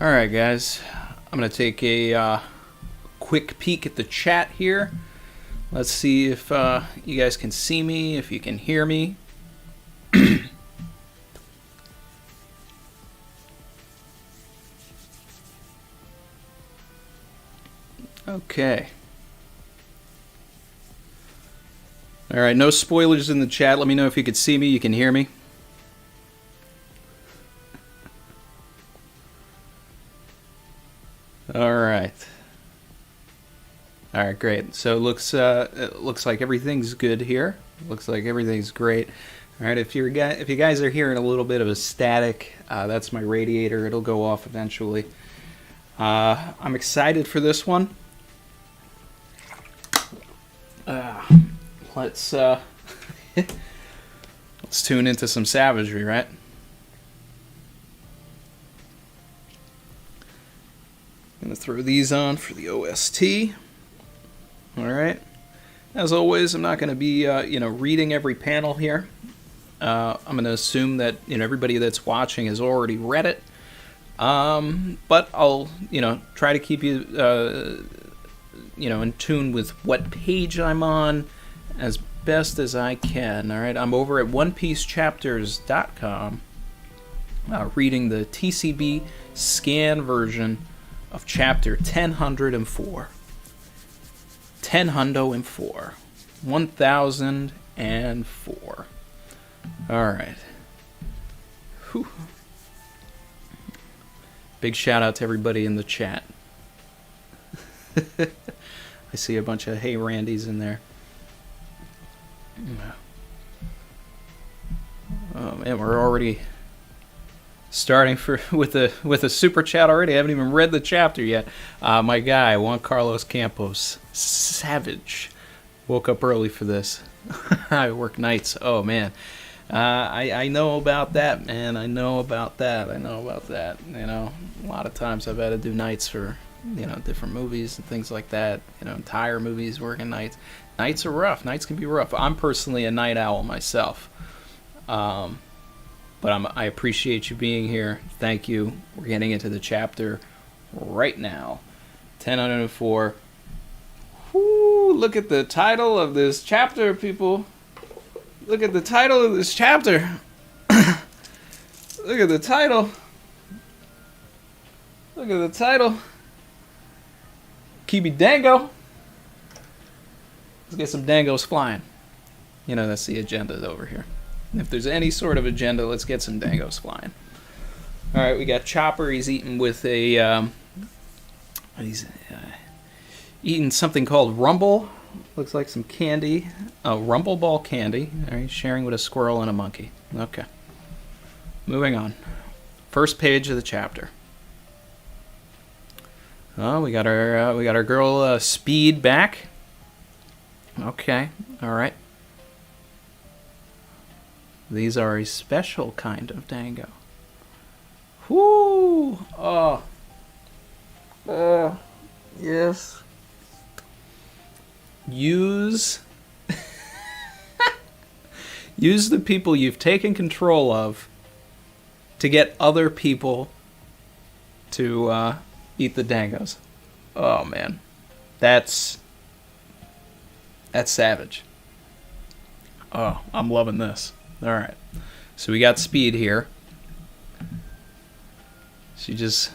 Alright guys, I'm going to take a quick peek at the chat here. Let's see if you guys can see me, if you can hear me. Okay. Alright, no spoilers in the chat. Let me know if you can see me, you can hear me. Alright. Alright, great. So it looks like everything's good here. Looks like everything's great. Alright, if you guys are hearing a little bit of a static, that's my radiator. It'll go off eventually. I'm excited for this one. Let's let's tune into some savagery, right? Gonna throw these on for the OST. All right. As always, I'm not gonna be reading every panel here. I'm gonna assume that everybody that's watching has already read it. But I'll try to keep you in tune with what page I'm on as best as I can. All right, I'm over at OnePieceChapters.com, reading the TCB scan version of chapter 1004. 1004. 1004. All right. Whew. Big shout out to everybody in the chat. I see a bunch of hey Randys in there. Oh man, we're already starting with a super chat already. I haven't even read the chapter yet. My guy Juan Carlos Campos, savage. Woke up early for this. I work nights. Oh man. I know about that, man. I know about that. A lot of times I've had to do nights for different movies and things like that. Entire movies, working nights. Nights are rough. Nights can be rough. I'm personally a night owl myself. But I appreciate you being here. Thank you. We're getting into the chapter right now. 1004. Whoo, look at the title of this chapter, people. Look at the title of this chapter. Look at the title. Look at the title. Kibi Dango. Let's get some dangos flying. That's the agenda over here. If there's any sort of agenda, let's get some dangos flying. All right, we got Chopper. He's eating with a he's eating something called Rumble. Looks like some candy. Rumble ball candy. All right, sharing with a squirrel and a monkey. Okay. Moving on. First page of the chapter. Oh, we got our girl Speed back. Okay. All right. These are a special kind of dango. Whoo! Oh. Yes. Use the people you've taken control of to get other people to eat the dangos. Oh man, that's savage. Oh, I'm loving this. All right, so we got Speed here. She just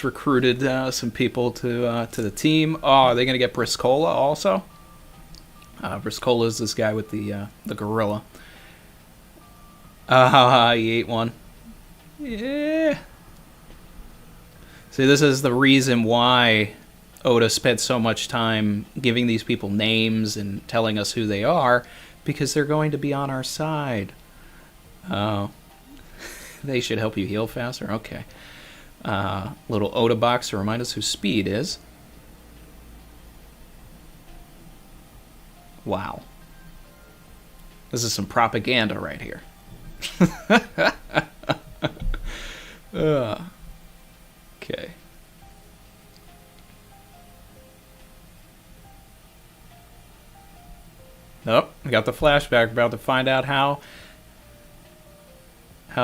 recruited some people to the team. Oh, are they gonna get Briscola also? Briscola is this guy with the gorilla. He ate one. Yeah. See, this is the reason why Oda spent so much time giving these people names and telling us who they are, because they're going to be on our side. Oh. They should help you heal faster? Okay. Little Oda box to remind us who Speed is. Wow. This is some propaganda right here. Okay. Oh, we got the flashback. We're about to find out how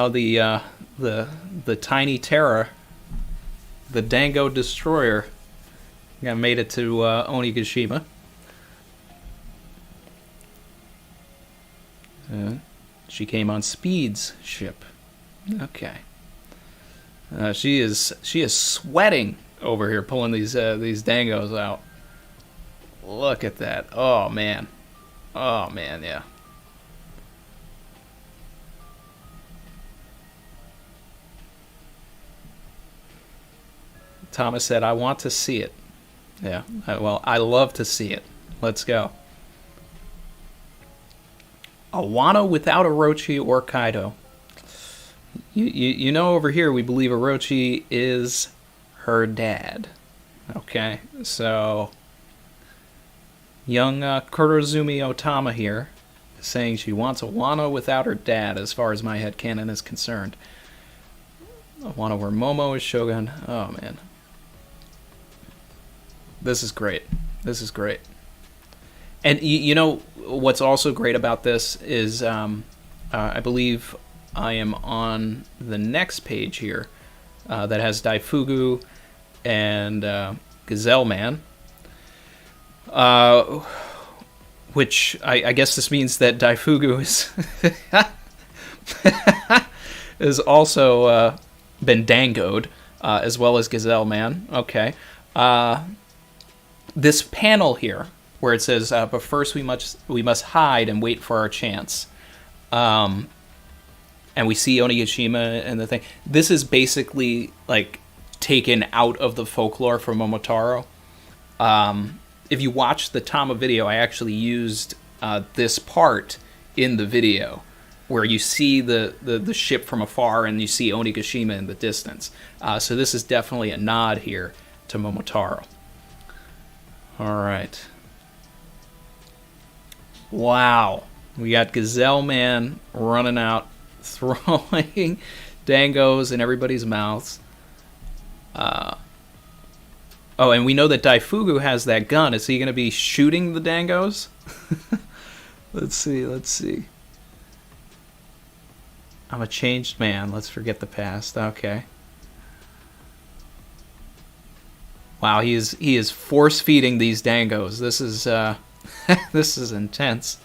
the tiny terror the Dango Destroyer. Made it to Onigashima. She came on Speed's ship. Okay. She is sweating over here, pulling these dangos out. Look at that. Oh man. Oh man, yeah. Thomas said, "I want to see it." Yeah. Well, I love to see it. Let's go. A Wano without Orochi or Kaido. You know, over here we believe Orochi is her dad. Okay, so young Kurozumi Otama here is saying she wants a Wano without her dad, as far as my headcanon is concerned. A Wano where Momo is Shogun. Oh man, this is great. This is great. And you know what's also great about this is I believe I am on the next page here that has Daifugu and Gazelle Man, which I guess this means that Daifugu is also been dangoed, as well as Gazelle Man. Okay. This panel here, where it says, but first we must hide and wait for our chance. And we see Onigashima and the thing. This is basically like taken out of the folklore from Momotaro. If you watch the Tama video, I actually used this part in the video, where you see the ship from afar and you see Onigashima in the distance. So this is definitely a nod here to Momotaro. All right. Wow. We got Gazelle Man running out, throwing dangos in everybody's mouths. Oh, and we know that Daifugu has that gun. Is he going to be shooting the dangos? Let's see. I'm a changed man. Let's forget the past. Okay. Wow, he is force feeding these dangos. This is this is intense.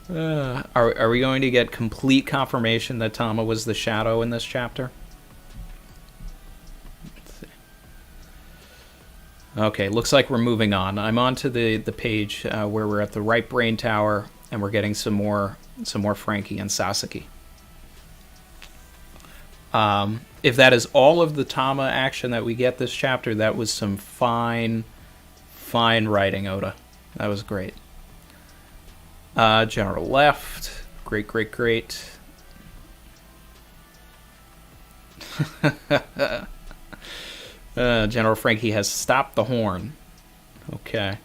Are we going to get complete confirmation that Tama was the shadow in this chapter? Let's see. Okay, looks like we're moving on. I'm on to the page where we're at the right brain tower, and we're getting some more Frankie and Sasaki. If that is all of the Tama action that we get this chapter, that was some fine writing, Oda. That was great. General left. Great. General Frankie has stopped the horn. Okay.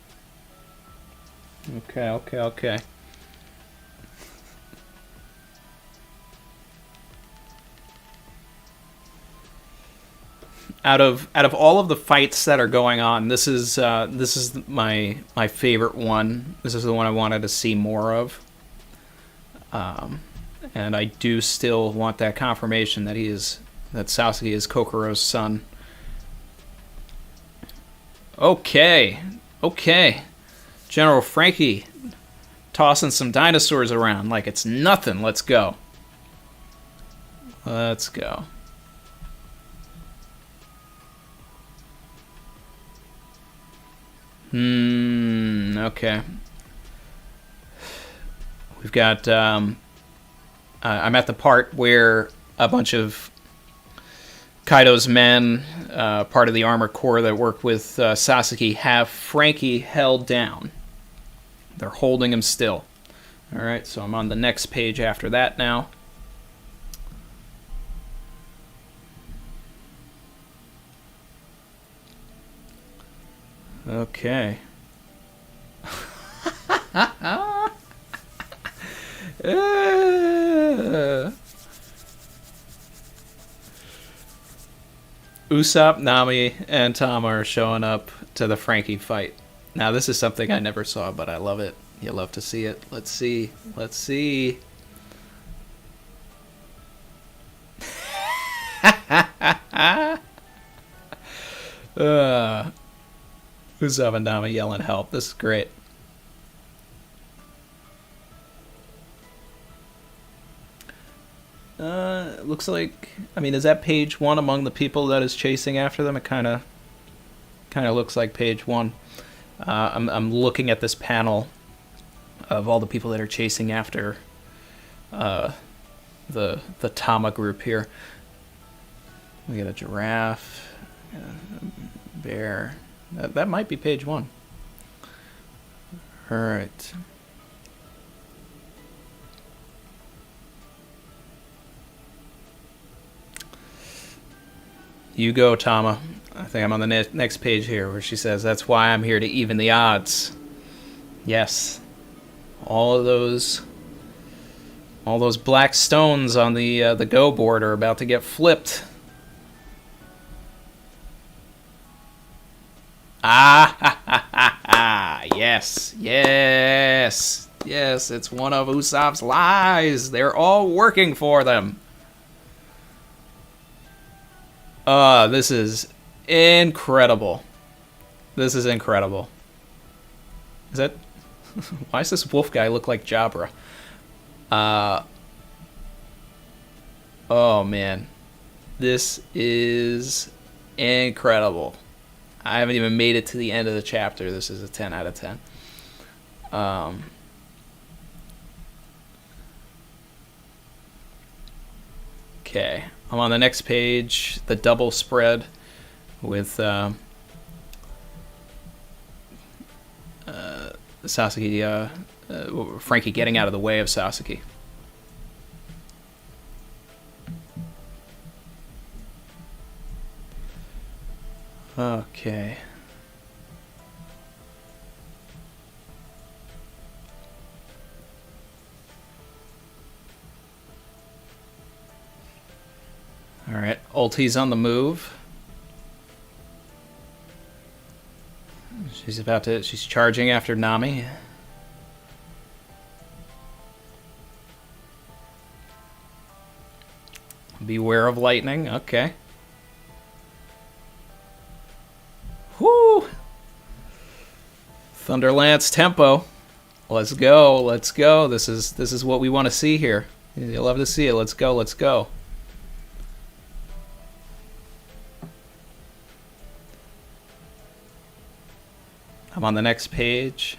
Out of all of the fights that are going on, this is my favorite one. This is the one I wanted to see more of, and I do still want that confirmation that Sasaki is Kokoro's son. Okay, General Frankie tossing some dinosaurs around like it's nothing. Let's go. Okay. We've got, I'm at the part where a bunch of Kaido's men, part of the armor corps that work with Sasaki, have Frankie held down. They're holding him still. Alright, so I'm on the next page after that now. Okay. Usopp, Nami, and Tama are showing up to the Frankie fight. Now, this is something I never saw, but I love it. You love to see it. Let's see. Usopp and Nami yelling help. This is great. Looks like, I mean, is that page 1 among the people that is chasing after them? It kind of looks like page 1. I'm looking at this panel of all the people that are chasing after the Tama group here. We got a giraffe, a bear. That might be page 1. All right. You go, Tama. I think I'm on the next page here where she says, "That's why I'm here to even the odds." Yes. All those black stones on the go board are about to get flipped. Ah, ha, ha, ha, ha. Yes, yes, yes, it's one of Usopp's lies. They're all working for them. This is incredible. This is incredible. Is that... Why does this wolf guy look like Jabra? Oh, man. This is incredible. I haven't even made it to the end of the chapter. This is a 10 out of 10. Okay. I'm on the next page, the double spread with Sasuke, Frankie getting out of the way of Sasuke. Okay. All right, Ulti's on the move. She's charging after Nami. Beware of lightning, okay. Whoo! Thunderlance tempo. Let's go, let's go. This is what we want to see here. You love to see it. Let's go, let's go. I'm on the next page.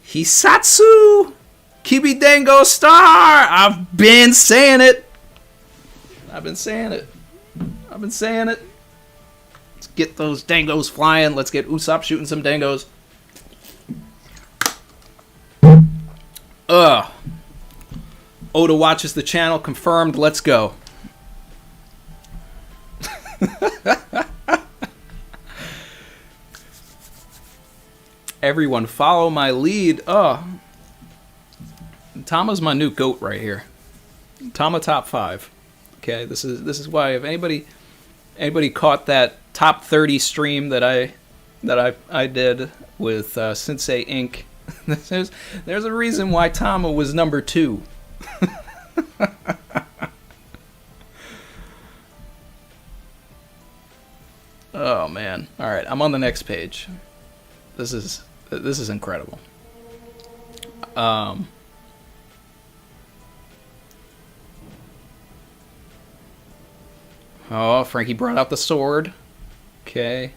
Hisatsu! Kibidango Star! I've been saying it. Let's get those dangos flying. Let's get Usopp shooting some dangos. Oda watches the channel, confirmed. Let's go. Everyone follow my lead. Tama's my new GOAT right here. Tama top 5. Okay, this is why if anybody caught that top 30 stream that I did with Sensei Inc. There's a reason why Tama was number 2. Oh man. All right, I'm on the next page. This is incredible. Oh, Frankie brought out the sword. Okay.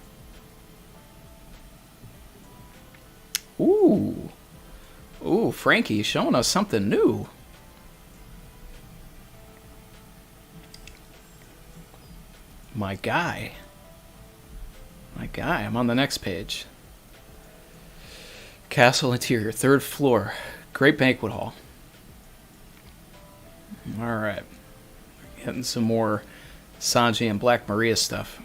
Ooh, Frankie showing us something new. My guy, I'm on the next page. Castle interior, 3rd floor, great banquet hall. All right, getting some more Sanji and Black Maria stuff.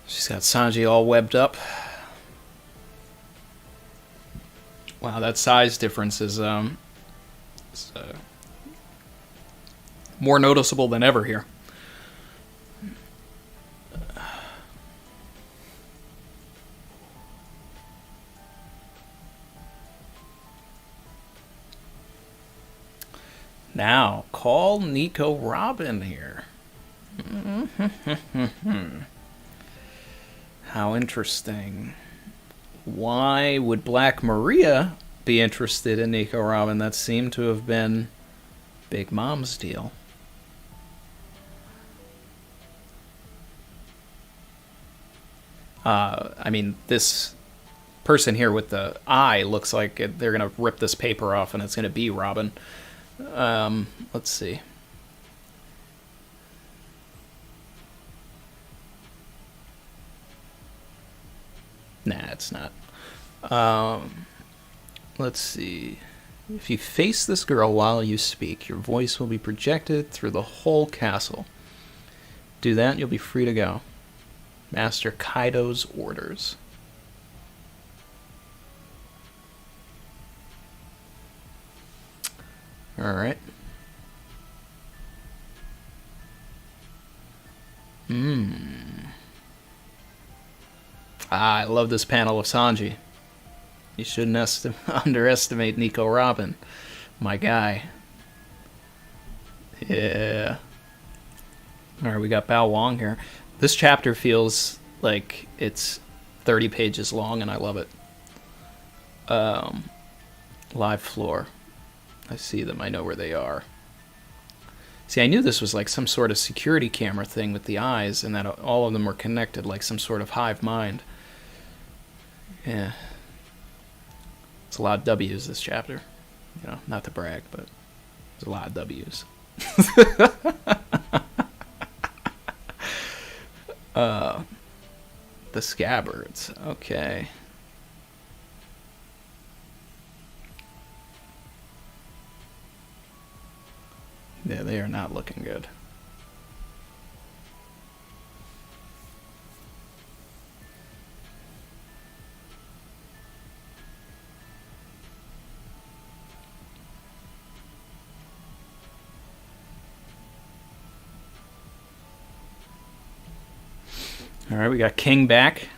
She's got Sanji all webbed up. Wow, that size difference is more noticeable than ever here. call Nico Robin here. How interesting. Why would Black Maria be interested in Nico Robin? That seemed to have been Big Mom's deal. I mean, this person here with the eye looks like they're going to rip this paper off and it's going to be Robin. Let's see. Nah, it's not. Let's see. If you face this girl while you speak, your voice will be projected through the whole castle. Do that, you'll be free to go. Master Kaido's orders. Alright. I love this panel of Sanji. You shouldn't underestimate Nico Robin. My guy. Yeah. Alright, we got Bao Wong here. This chapter feels like it's 30 pages long, and I love it. Live floor. I see them. I know where they are. See, I knew this was like some sort of security camera thing with the eyes, and that all of them were connected like some sort of hive mind. Yeah. It's a lot of W's this chapter. You know, not to brag, but there's a lot of W's. The scabbards. Okay. Yeah, they are not looking good. All right, we got King back.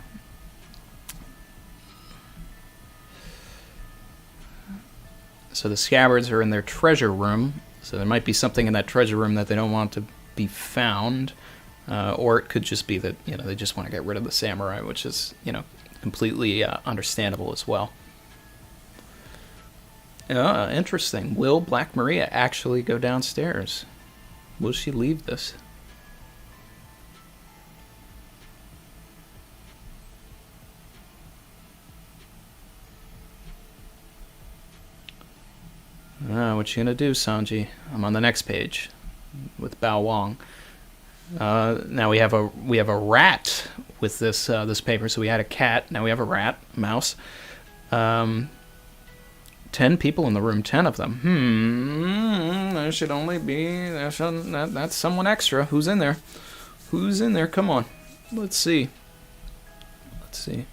So the scabbards are in their treasure room. So there might be something in that treasure room that they don't want to be found. Or it could just be that, you know, they just want to get rid of the samurai, which is, you know, completely understandable as well. Interesting. Will Black Maria actually go downstairs? Will she leave this? What you gonna do, Sanji? I'm on the next page with Bao Wong. Now we have a rat with this this paper. So we had a cat. Now we have a rat, mouse. 10 people in the room. 10 of them. There should only be that's someone extra. Who's in there? Who's in there? Come on. Let's see. Let's see.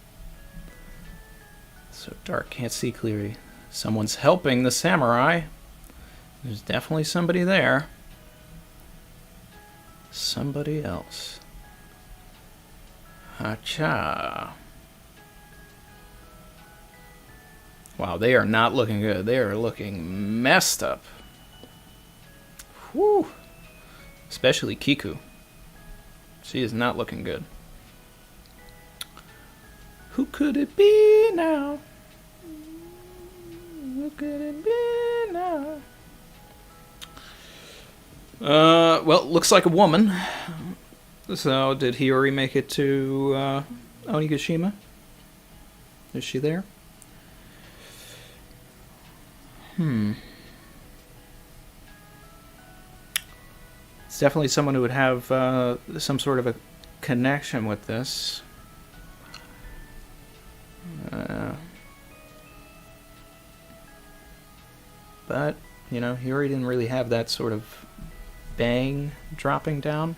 So dark, can't see clearly. Someone's helping the samurai. There's definitely somebody there. Somebody else. Hacha. Wow, they are not looking good. They are looking messed up. Whew. Especially Kiku. She is not looking good. Who could it be now? Who could it be now? Well, looks like a woman. So, did Hiyori make it to Onigashima? Is she there? It's definitely someone who would have some sort of a connection with this. But, you know, Hiyori didn't really have that sort of bang dropping down.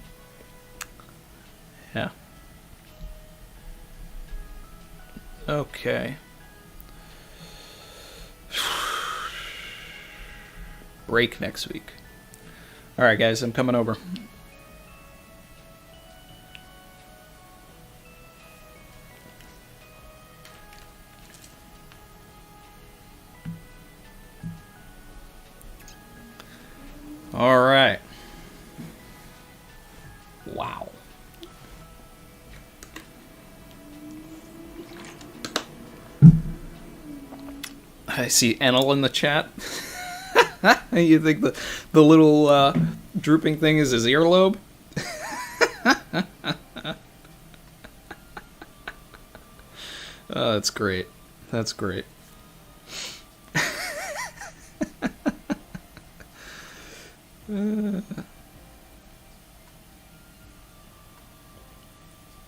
Yeah. Okay. Break next week. Alright, guys, I'm coming over. Alright. I see Enel in the chat. You think the little drooping thing is his earlobe? Oh, that's great. That's great.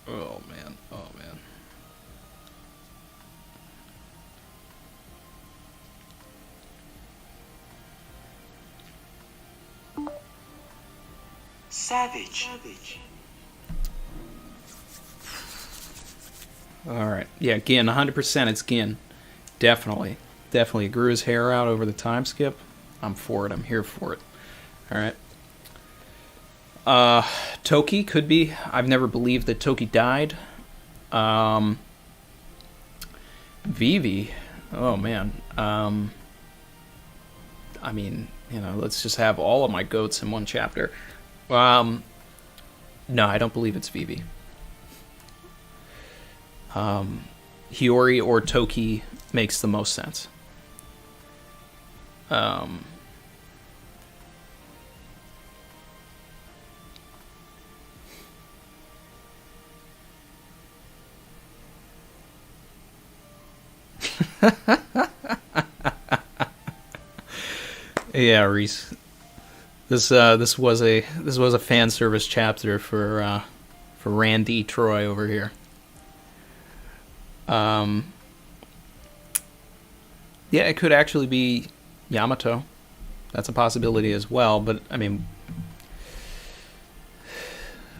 Oh man, oh man. Savage. Alright. Yeah, Gin, 100% it's Gin. Definitely. Definitely. Grew his hair out over the time skip. I'm for it. I'm here for it. Alright. Toki could be. I've never believed that Toki died. Vivi. Oh, man. I mean, you know, let's just have all of my goats in one chapter. No, I don't believe it's Vivi. Hiyori or Toki makes the most sense. Yeah, Reese. This was a fan service chapter for Randy Troy over here. Yeah, it could actually be Yamato. That's a possibility as well, but I mean,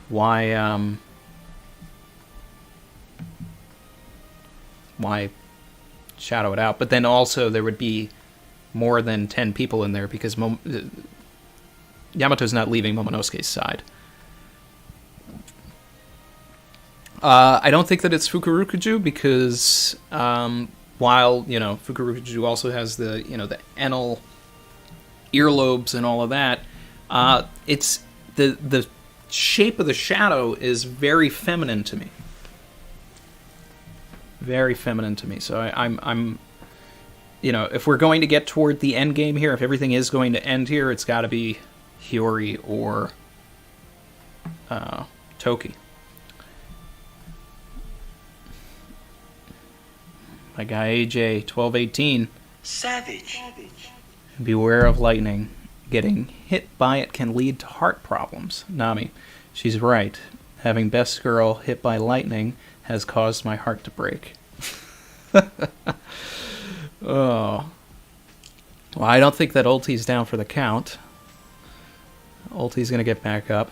why shadow it out? But then also there would be more than 10 people in there because Yamato's not leaving Momonosuke's side. I don't think that it's Fukurokuju because while, you know, Fukurokuju also has the, you know, the Enel earlobes and all of that, it's the shape of the shadow is very feminine to me. Very feminine to me. So I'm you know, if we're going to get toward the end game here, if everything is going to end here, it's got to be Hiyori or Toki. My guy AJ 1218. Savage. Beware of lightning. Getting hit by it can lead to heart problems. Nami, she's right. Having best girl hit by lightning has caused my heart to break. Oh. Well, I don't think that Ulti's down for the count. Ulti's gonna get back up.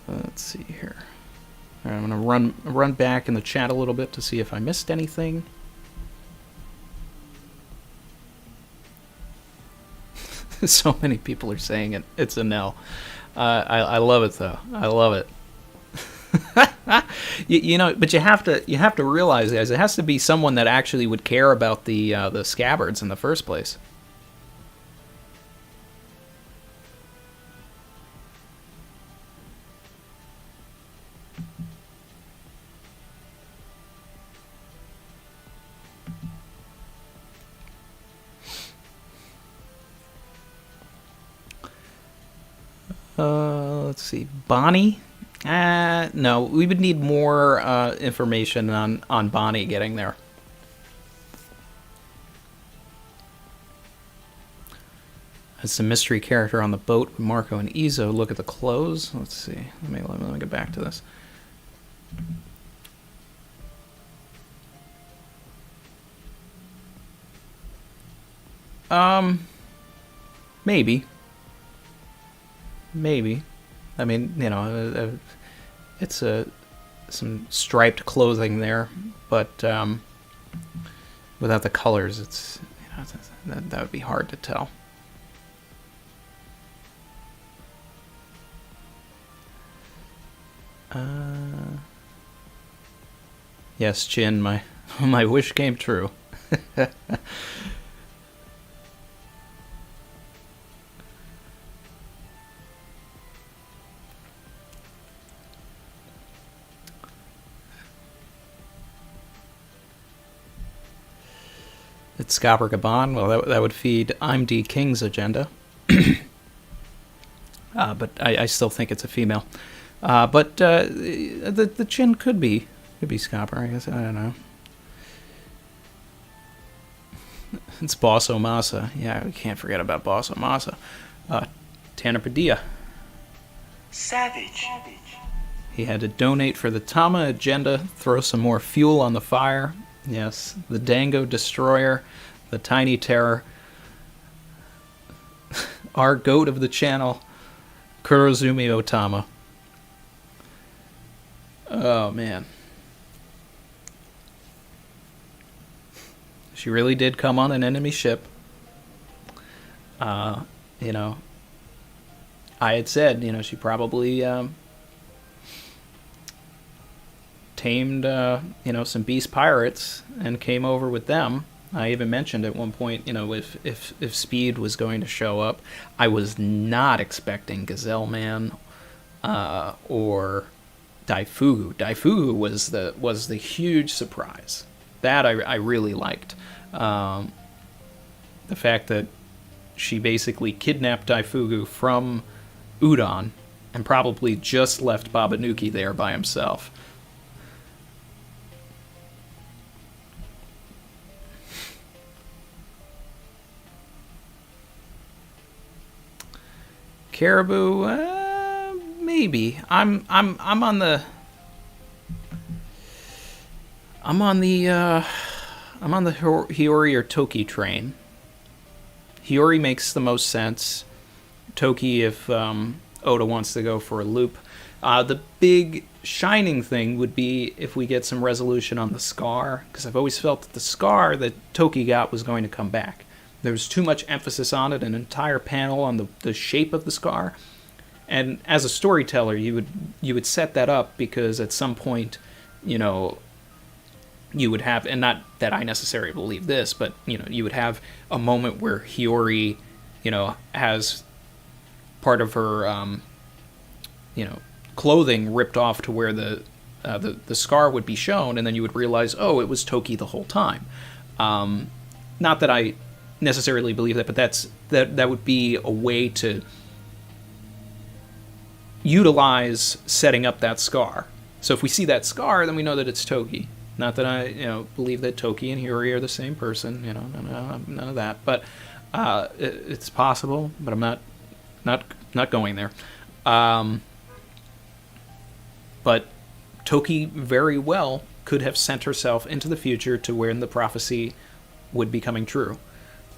Let's see here. All right, I'm gonna run back in the chat a little bit to see if I missed anything. So many people are saying it. It's a no. I love it though. I love it. you know, but you have to realize, guys, it has to be someone that actually would care about the scabbards in the first place. Let's see. Bonnie? No, we would need more information on Bonnie getting there. As a mystery character on the boat with Marco and Izo. Look at the clothes. Let's see. Let me get back to this. Maybe. Maybe. I mean, you know, it's some striped clothing there, but without the colors, it's, you know, that would be hard to tell. Yes, Chin, my wish came true. It's Scabber Gabon. Well, that would feed I'm D King's agenda. But I still think it's a female. But the chin could be Scabber, I guess. I don't know. It's Boss Omasa. Yeah, we can't forget about Boss Omasa. Tanner Padilla. Savage. He had to donate for the Tama agenda, throw some more fuel on the fire. Yes, the Dango Destroyer, the Tiny Terror, our goat of the channel, Kurozumi Otama. Oh, man. She really did come on an enemy ship. You know, I had said, you know, she probably tamed, you know, some beast pirates and came over with them. I even mentioned at one point, you know, if Speed was going to show up, I was not expecting Gazelle Man or Daifugu. Daifugu was the huge surprise. That I really liked. The fact that she basically kidnapped Daifugu from Udon and probably just left Babanuki there by himself. Caribou, maybe. I'm on the Hiyori or Toki train. Hiyori makes the most sense. Toki if Oda wants to go for a loop. The big shining thing would be if we get some resolution on the scar, because I've always felt that the scar that Toki got was going to come back. There was too much emphasis on it, an entire panel on the shape of the scar. And as a storyteller, you would set that up because at some point, you know, you would have, and not that I necessarily believe this, but, you know, you would have a moment where Hiyori, you know, has part of her, you know, clothing ripped off to where the scar would be shown, and then you would realize, oh, it was Toki the whole time. Not that I necessarily believe that, but that would be a way to utilize setting up that scar. So if we see that scar, then we know that it's Toki. Not that I, you know, believe that Toki and Hiyori are the same person. You know, none of that. But it's possible. But I'm not going there. But Toki very well could have sent herself into the future to when the prophecy would be coming true.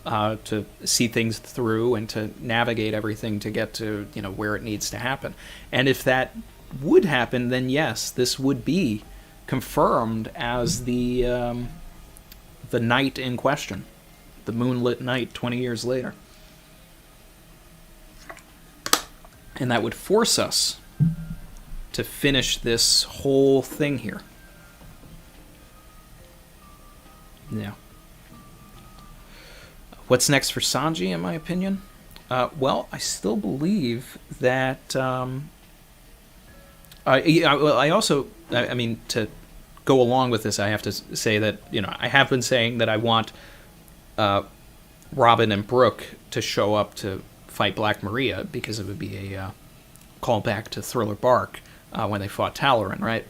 To see things through and to navigate everything to get to, you know, where it needs to happen. And if that would happen, then yes, this would be confirmed as the night in question, the moonlit night 20 years later. And that would force us to finish this whole thing here. Yeah. What's next for Sanji, in my opinion? Well, I still believe that... I also... I mean, to go along with this, I have to say that, you know, I have been saying that I want Robin and Brooke to show up to fight Black Maria, because it would be a callback to Thriller Bark when they fought Talaran, right?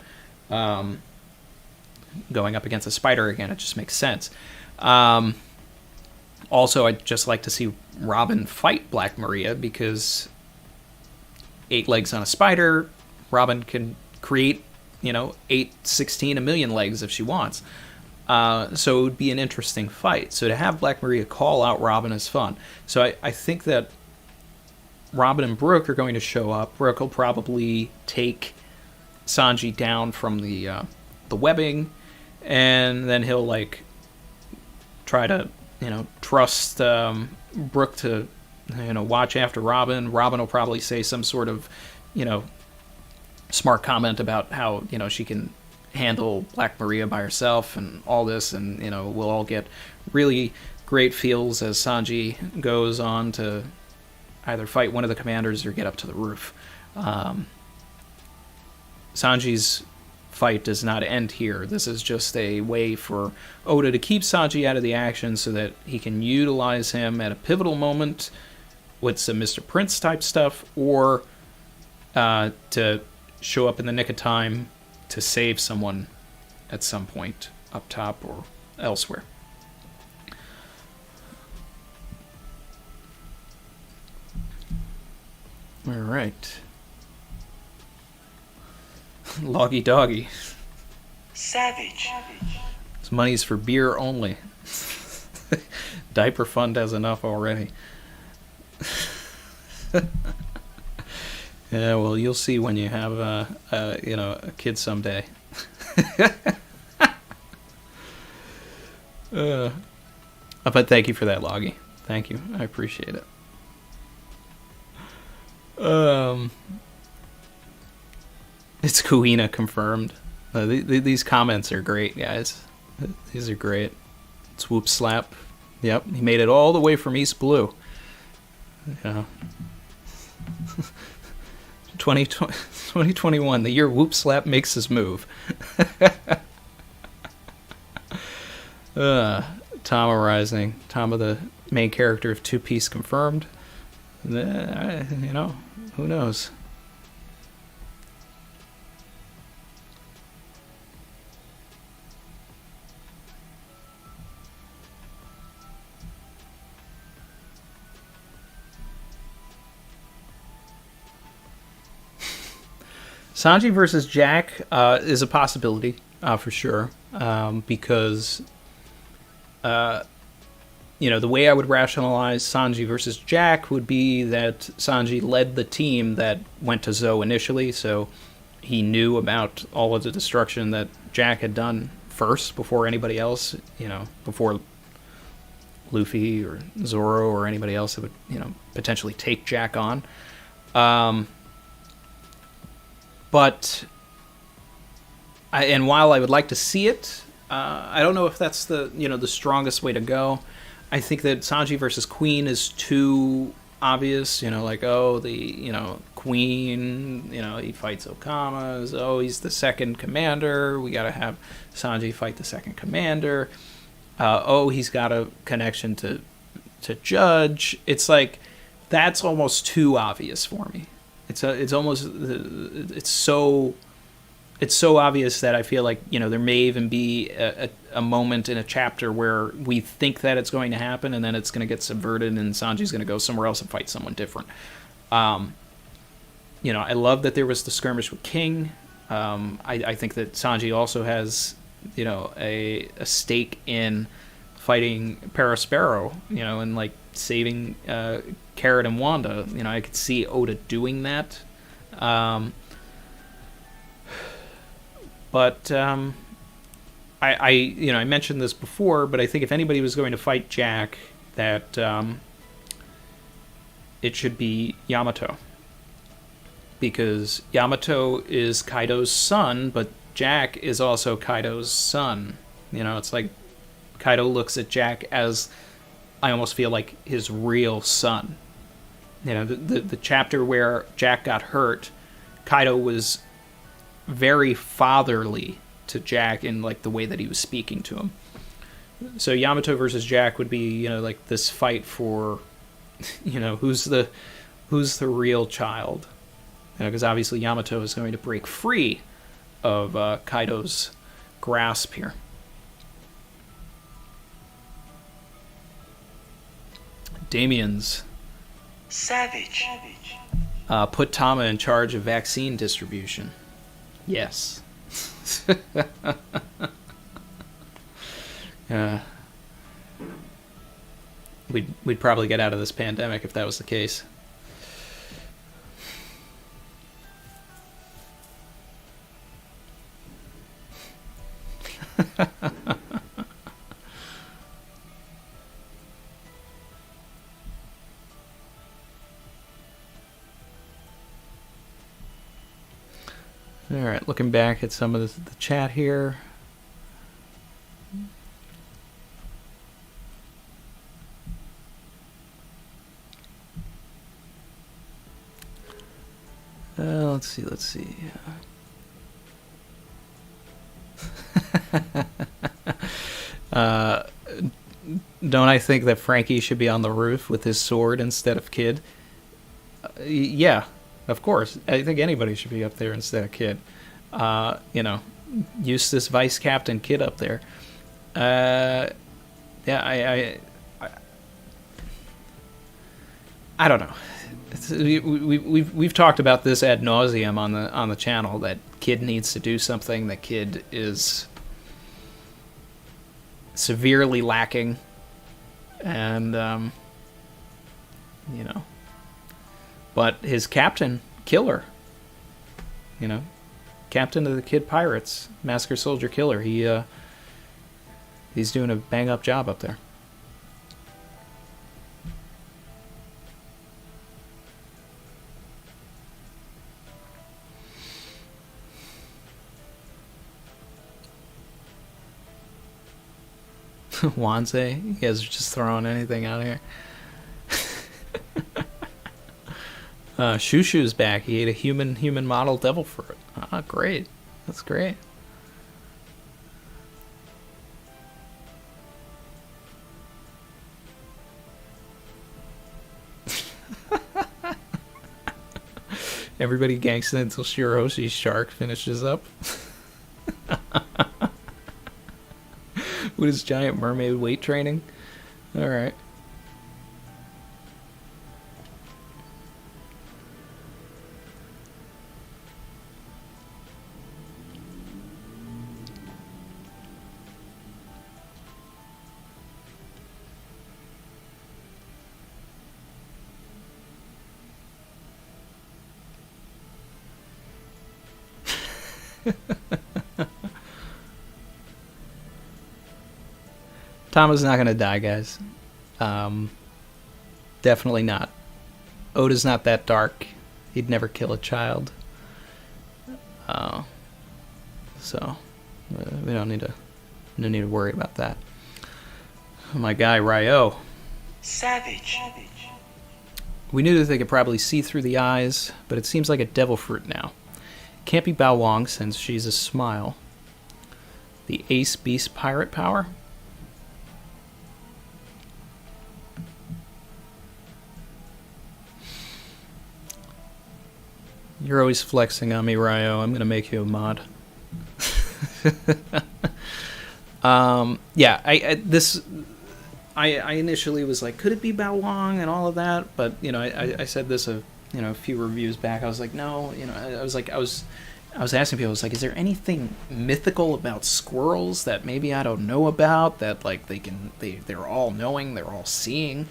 Going up against a spider again, it just makes sense. Also, I'd just like to see Robin fight Black Maria, because 8 legs on a spider, Robin can create, you know, 8, 16, a million legs if she wants. So it would be an interesting fight. So to have Black Maria call out Robin is fun. So I think that Robin and Brooke are going to show up. Brooke will probably take Sanji down from the webbing, and then he'll, like, try to, you know, trust Brooke to, you know, watch after Robin. Robin will probably say some sort of, you know, smart comment about how, you know, she can handle Black Maria by herself and all this, and, you know, we'll all get really great feels as Sanji goes on to either fight one of the commanders or get up to the roof. Sanji's fight does not end here. This is just a way for Oda to keep Sanji out of the action so that he can utilize him at a pivotal moment with some Mr. Prince type stuff, or to show up in the nick of time to save someone at some point up top or elsewhere. All right. Loggy doggy. Savage. This money's for beer only. Diaper fund has enough already. Yeah, well, you'll see when you have a kid someday. But thank you for that, Loggy. Thank you. I appreciate it. It's Kuina confirmed. These comments are great, guys. These are great. Swoop slap. Yep, he made it all the way from East Blue. Yeah. 2021, the year Whoop Slap makes his move. Tama Rising. Tama, the main character of Two Piece, confirmed. Who knows? Sanji versus Jack is a possibility, for sure, because, the way I would rationalize Sanji versus Jack would be that Sanji led the team that went to Zou initially, so he knew about all of the destruction that Jack had done first, before anybody else, before Luffy or Zoro or anybody else that would, potentially take Jack on. But while I would like to see it, I don't know if that's the strongest way to go. I think that Sanji versus Queen is too obvious. Queen. He fights Okama. He's the second commander. We got to have Sanji fight the second commander. He's got a connection to Judge. It's like that's almost too obvious for me. It's so obvious that I feel like there may even be a moment in a chapter where we think that it's going to happen, and then it's going to get subverted, and Sanji's going to go somewhere else and fight someone different. I love that there was the skirmish with King. I think that Sanji also has a stake in fighting Parasparrow, and like saving Carrot and Wanda. I could see Oda doing that. But I mentioned this before, but I think if anybody was going to fight Jack, that it should be Yamato. Because Yamato is Kaido's son, but Jack is also Kaido's son. It's like Kaido looks at Jack as, I almost feel like, his real son. The chapter where Jack got hurt, Kaido was very fatherly to Jack in like the way that he was speaking to him. So Yamato versus Jack would be, like this fight for, who's the real child. Because obviously Yamato is going to break free of Kaido's grasp here. Damien's Savage. Put Tama in charge of vaccine distribution. Yes. We'd probably get out of this pandemic if that was the case. Alright, looking back at some of the chat here. Let's see. Don't I think that Frankie should be on the roof with his sword instead of Kid? Yeah, of course. I think anybody should be up there instead of Kid. You know, Eustace Vice Captain Kid up there. Yeah, I don't know. We've talked about this ad nauseum on the channel, that Kid needs to do something. That Kid is severely lacking, and you know, but his captain, Killer, you know, captain of the Kid Pirates, Massacre Soldier Killer, he's doing a bang up job up there. Wanze, you guys are just throwing anything out here. Shushu's back. He ate a human model devil fruit. Ah, great. That's great. Everybody gangsta until Shiroshi's shark finishes up. With his giant mermaid weight training. Alright. Tama's not gonna die, guys. Definitely not. Oda's not that dark. He'd never kill a child. So we don't need to worry about that. My guy Ryo. Savage. We knew that they could probably see through the eyes, but it seems like a devil fruit now. Can't be Bao Wong since she's a smile. The Ace Beast pirate power? You're always flexing on me, Ryo. I'm gonna make you a mod. Yeah, I initially was like, could it be Bao Wong and all of that? But you know, I said this a few reviews back. I was like, no, I was asking people, I was like, is there anything mythical about squirrels that maybe I don't know about, that like they're all knowing, they're all seeing?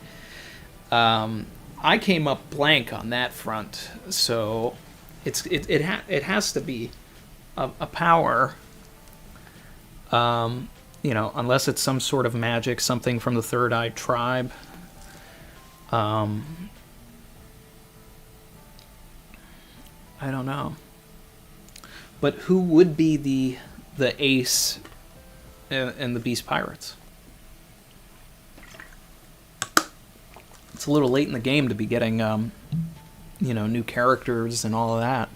I came up blank on that front, so it has to be a power. Unless it's some sort of magic, something from the Third Eye tribe. I don't know. But who would be the ace in the Beast Pirates? It's a little late in the game to be getting, new characters and all of that.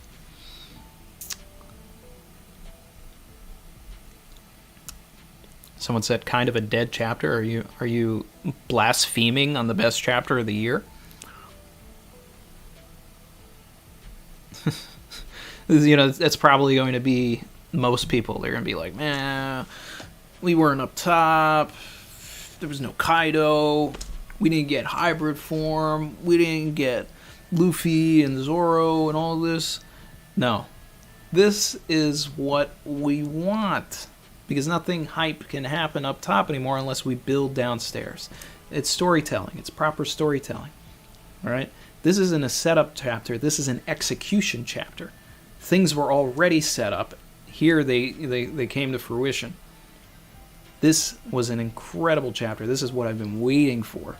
Someone said kind of a dead chapter. Are you blaspheming on the best chapter of the year? That's probably going to be most people. They're going to be like, man, we weren't up top. There was no Kaido. We didn't get hybrid form. We didn't get Luffy and Zoro and all this. No. This is what we want. Because nothing hype can happen up top anymore unless we build downstairs. It's storytelling. It's proper storytelling. All right? This isn't a setup chapter. This is an execution chapter. Things were already set up. Here they came to fruition. This was an incredible chapter. This is what I've been waiting for.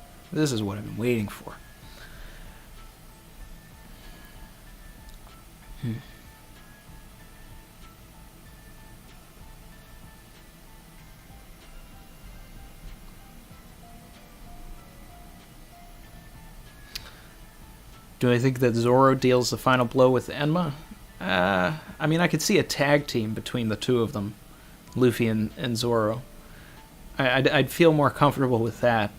Do I think that Zoro deals the final blow with Enma? I could see a tag team between the two of them. Luffy and Zoro. I'd feel more comfortable with that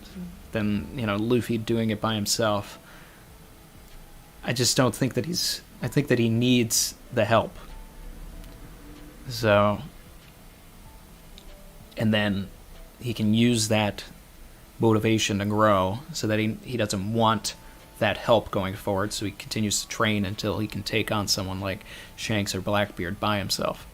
than, Luffy doing it by himself. I just don't think that I think that he needs the help. So, and then he can use that motivation to grow so that he doesn't want that help going forward, so he continues to train until he can take on someone like Shanks or Blackbeard by himself.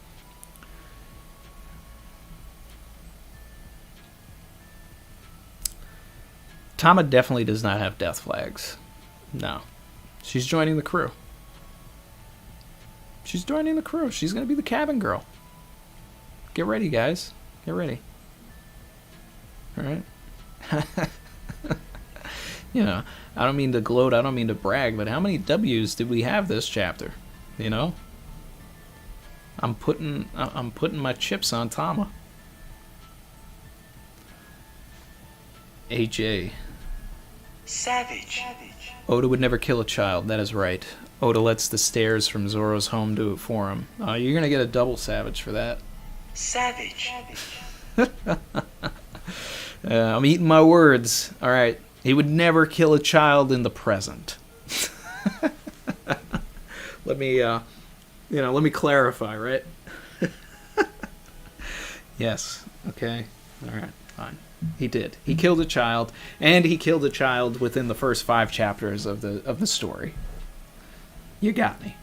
Tama definitely does not have death flags. No. She's joining the crew. She's joining the crew. She's going to be the cabin girl. Get ready, guys. Get ready. All right? I don't mean to gloat, I don't mean to brag, but how many W's did we have this chapter? I'm putting my chips on Tama. AJ. Savage. Oda would never kill a child, that is right. Oda lets the stairs from Zoro's home do it for him. You're gonna get a double savage for that. Savage. I'm eating my words. Alright. He would never kill a child in the present. Let me clarify, right? Yes. Okay. Alright, fine. He did. He killed a child, and he killed a child within the first 5 chapters of the story. You got me.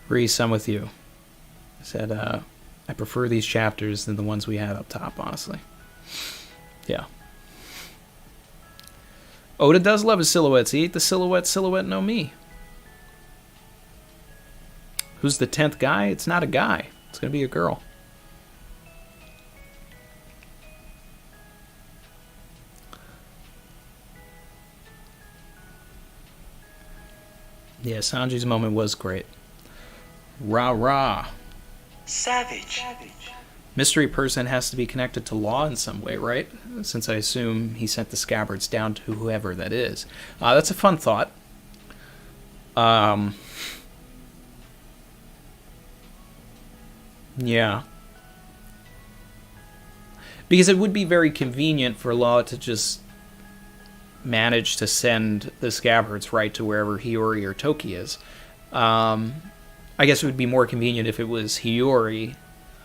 Reese, I'm with you. I said, I prefer these chapters than the ones we had up top, honestly. Yeah. Oda does love his silhouettes. He ate the silhouette no me. Who's the 10th guy? It's not a guy. It's going to be a girl. Yeah, Sanji's moment was great. Rah rah. Savage. Mystery person has to be connected to Law in some way, right? Since I assume he sent the scabbards down to whoever that is. That's a fun thought. Yeah. Because it would be very convenient for Law to just manage to send the scabbards right to wherever Hiyori or Toki is. I guess it would be more convenient if it was Hiyori.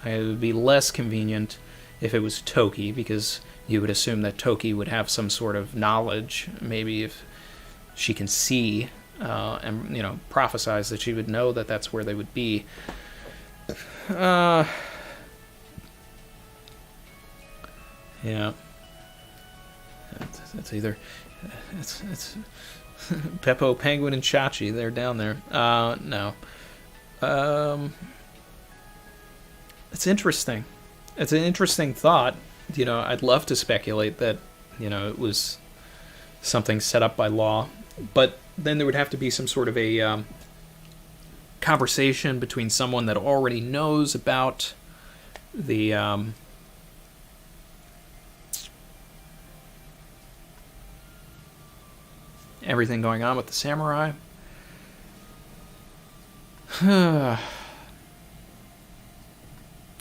It would be less convenient if it was Toki, because you would assume that Toki would have some sort of knowledge. Maybe if she can see and prophesize that she would know that that's where they would be. Yeah. It's either it's Beppo, Penguin, and Chachi. They're down there. No. It's interesting. It's an interesting thought. I'd love to speculate that, it was something set up by Law. But then there would have to be some sort of a conversation between someone that already knows about the everything going on with the samurai.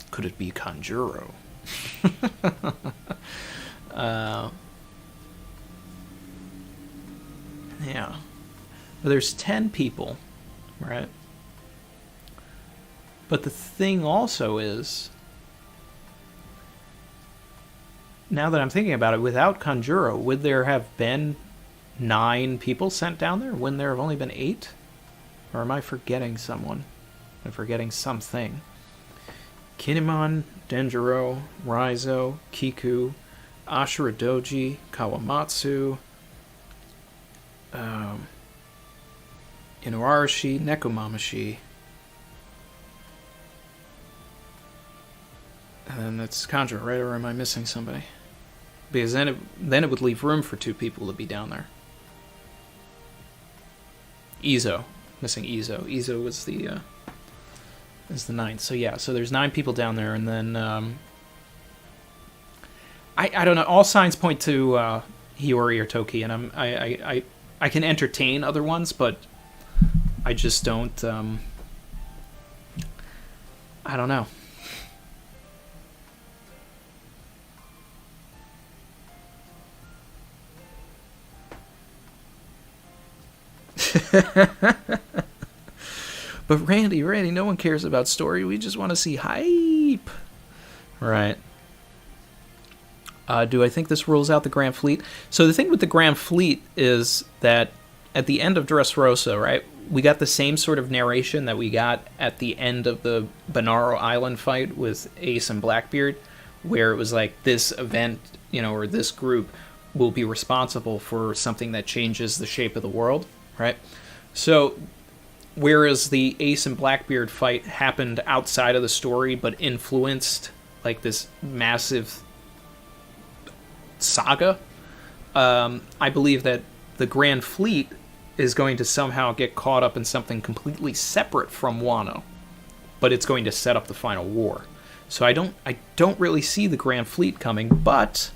Could it be Kanjuro? Yeah. But there's 10 people, right? But the thing also is, now that I'm thinking about it, without Kanjuro, would there have been 9 people sent down there? Wouldn't there have only been 8? Or am I forgetting someone? Am I forgetting something? Kinemon, Denjiro, Raizo, Kiku, Ashura Doji, Kawamatsu, Inuarashi, Nekomamashi. And then that's Kanjuro, right? Or am I missing somebody? Because then it would leave room for 2 people to be down there. Izo. Missing Izo. Izo was the is the 9th. So yeah, so there's 9 people down there, and then I don't know. All signs point to Hiyori or Toki, and I can entertain other ones, but I just don't. I don't know. But Randy, no one cares about story. We just want to see hype. Right. Do I think this rules out the Grand Fleet? So the thing with the Grand Fleet is that at the end of Dressrosa, right, we got the same sort of narration that we got at the end of the Bonaro Island fight with Ace and Blackbeard, where it was like this event, or this group will be responsible for something that changes the shape of the world, right? So whereas the Ace and Blackbeard fight happened outside of the story but influenced like this massive saga, I believe that the Grand Fleet is going to somehow get caught up in something completely separate from Wano, but it's going to set up the final war. So I don't really see the Grand Fleet coming, but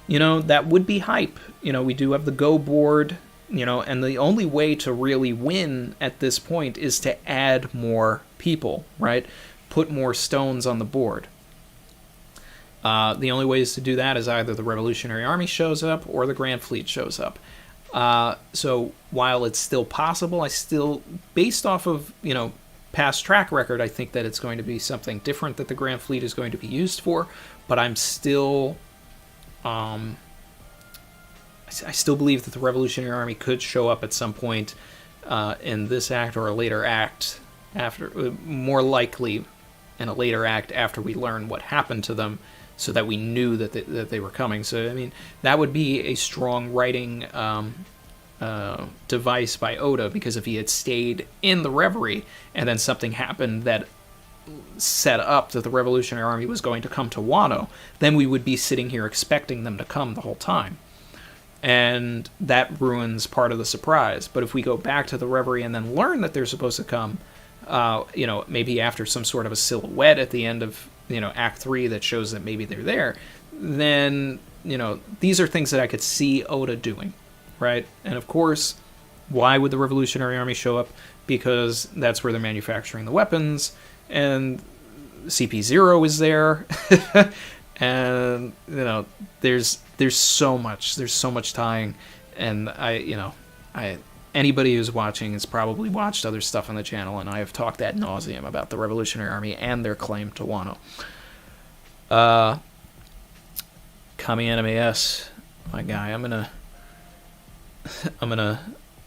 that would be hype. We do have the Go board, and the only way to really win at this point is to add more people, right? Put more stones on the board. The only ways to do that is either the Revolutionary Army shows up or the Grand Fleet shows up. So while it's still possible, I still, based off of, past track record, I think that it's going to be something different that the Grand Fleet is going to be used for, but I'm still, I still believe that the Revolutionary Army could show up at some point in this act or a later act, more likely in a later act after we learn what happened to them, so that we knew that they were coming. So, I mean, that would be a strong writing device by Oda, because if he had stayed in the Reverie and then something happened that set up that the Revolutionary Army was going to come to Wano, then we would be sitting here expecting them to come the whole time. And that ruins part of the surprise. But if we go back to the Reverie and then learn that they're supposed to come, maybe after some sort of a silhouette at the end of Act 3 that shows that maybe they're there, then, these are things that I could see Oda doing, right? And of course, why would the Revolutionary Army show up? Because that's where they're manufacturing the weapons, and CP0 is there, and, there's so much tying, and anybody who's watching has probably watched other stuff on the channel, and I have talked ad nauseum about the Revolutionary Army and their claim to Wano. Kami Anime S, my guy, I'm gonna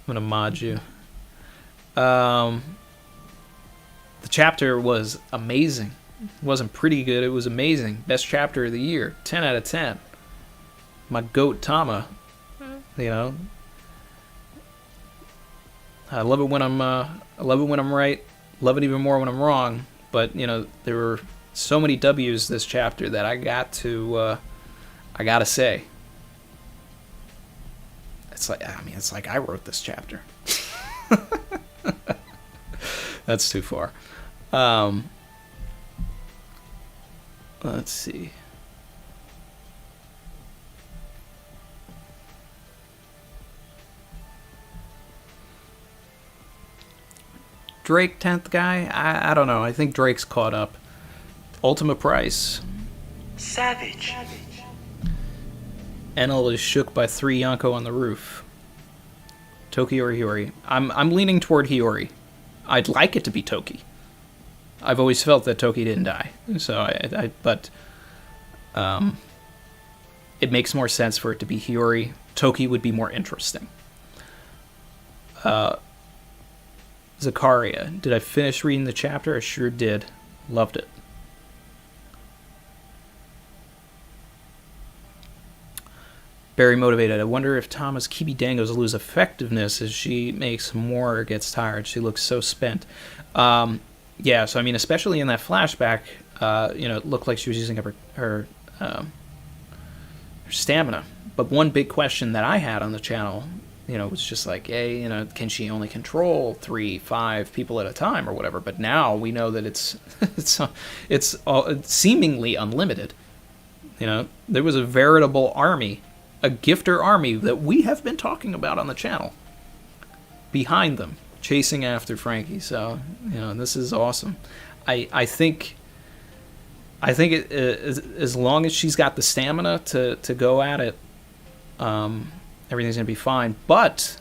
mod you. The chapter was amazing. It wasn't pretty good, it was amazing. Best chapter of the year, 10 out of 10. My goat Tama, I love it when I'm right. Love it even more when I'm wrong. But there were so many W's this chapter that I gotta say, it's like I wrote this chapter. That's too far. Let's see. Drake 10th guy? I don't know. I think Drake's caught up. Ultimate Price. Savage. Enel is shook by 3 Yonko on the roof. Toki or Hiyori? I'm leaning toward Hiyori. I'd like it to be Toki. I've always felt that Toki didn't die. So but it makes more sense for it to be Hiyori. Toki would be more interesting. Zakaria. Did I finish reading the chapter? I sure did. Loved it. Very motivated. I wonder if Tama's Kibi Dangos lose effectiveness as she makes more or gets tired. She looks so spent. Yeah, so I mean, especially in that flashback, it looked like she was using up her stamina. But one big question that I had on the channel, was just like, hey, can she only control 3, 5 people at a time or whatever? But now we know that it's seemingly unlimited. There was a veritable army a gifter army that we have been talking about on the channel behind them, chasing after Frankie. So, this is awesome. I think as long as she's got the stamina to go at it, everything's going to be fine. But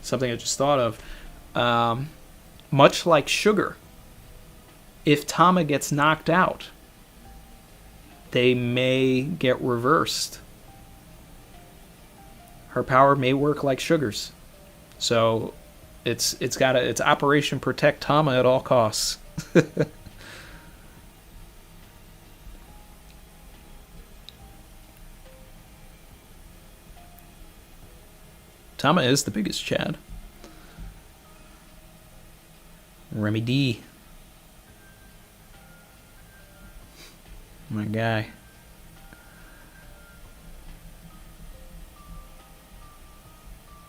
something I just thought of, much like Sugar, if Tama gets knocked out, they may get reversed. Her power may work like Sugar's. So it's Operation Protect Tama at all costs. Tama is the biggest Chad. Remy D. My guy.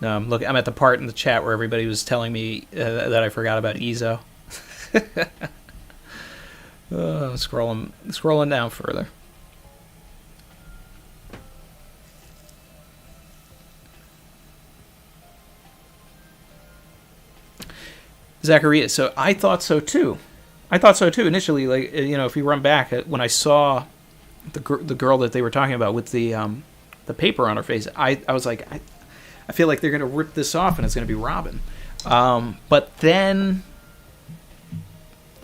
Look, I'm at the part in the chat where everybody was telling me that I forgot about Izo. Scrolling down further. Zacharias. So I thought so too. Initially. Like, if you run back, when I saw the girl that they were talking about with the paper on her face, I was like, I feel like they're gonna rip this off and it's gonna be Robin. But then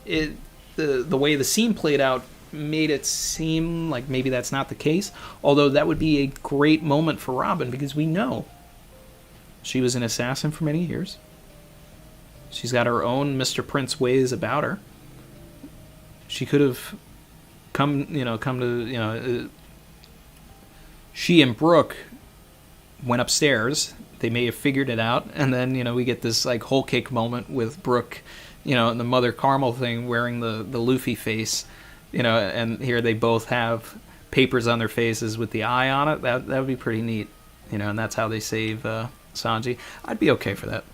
the way the scene played out made it seem like maybe that's not the case. Although that would be a great moment for Robin, because we know she was an assassin for many years. She's got her own Mr. Prince ways about her. She could have come to, she and Brooke went upstairs. They may have figured it out. And then, we get this like whole cake moment with Brooke, and the Mother Carmel thing, wearing the Luffy face, and here they both have papers on their faces with the eye on it. That would be pretty neat, and that's how they save Sanji. I'd be okay for that.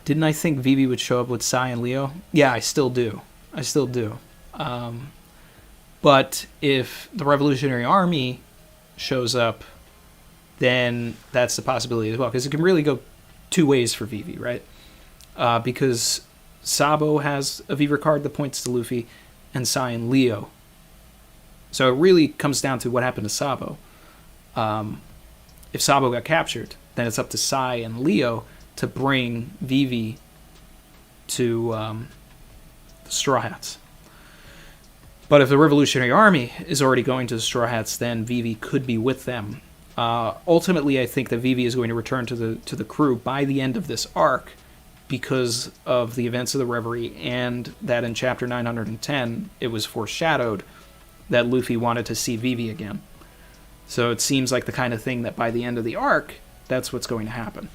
Didn't I think Vivi would show up with Sai and Leo? Yeah, I still do. But if the Revolutionary Army shows up, then that's the possibility as well. Because it can really go two ways for Vivi, right? Because Sabo has a Vivi card that points to Luffy, and Sai and Leo. So it really comes down to what happened to Sabo. If Sabo got captured, then it's up to Sai and Leo to bring Vivi to the Straw Hats. But if the Revolutionary Army is already going to the Straw Hats, then Vivi could be with them. Ultimately, I think that Vivi is going to return to the crew by the end of this arc, because of the events of the Reverie, and that in chapter 910 it was foreshadowed that Luffy wanted to see Vivi again. So it seems like the kind of thing that by the end of the arc, that's what's going to happen.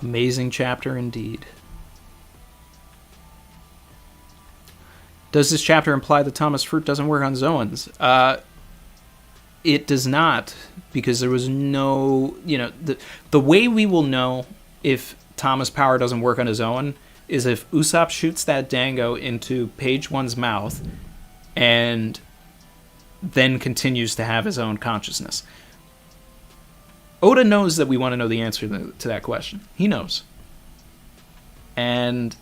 Amazing chapter indeed. Does this chapter imply that Thomas Fruit doesn't work on Zoans? It does not, because there was no, the way we will know if Thomas' power doesn't work on his own is if Usopp shoots that dango into Page One's mouth and then continues to have his own consciousness. Oda knows that we want to know the answer to that question. He knows. And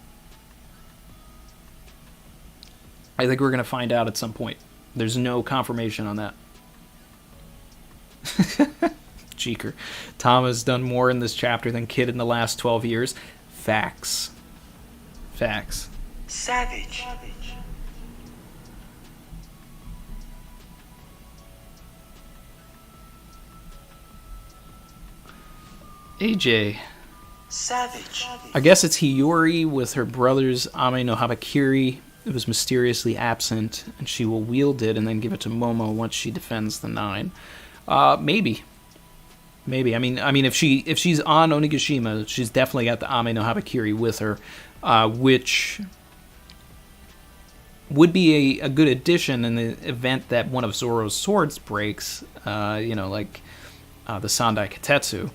I think we're going to find out at some point. There's no confirmation on that. Jeeker. Tom has done more in this chapter than Kid in the last 12 years. Facts. Savage. AJ. Savage. I guess it's Hiyori with her brother's Ame no Habakiri. It was mysteriously absent, and she will wield it and then give it to Momo once she defends the 9. Maybe. I mean, if she's on Onigashima, she's definitely got the Ame no Habakiri with her, which would be a good addition in the event that one of Zoro's swords breaks, like the Sandai Katetsu,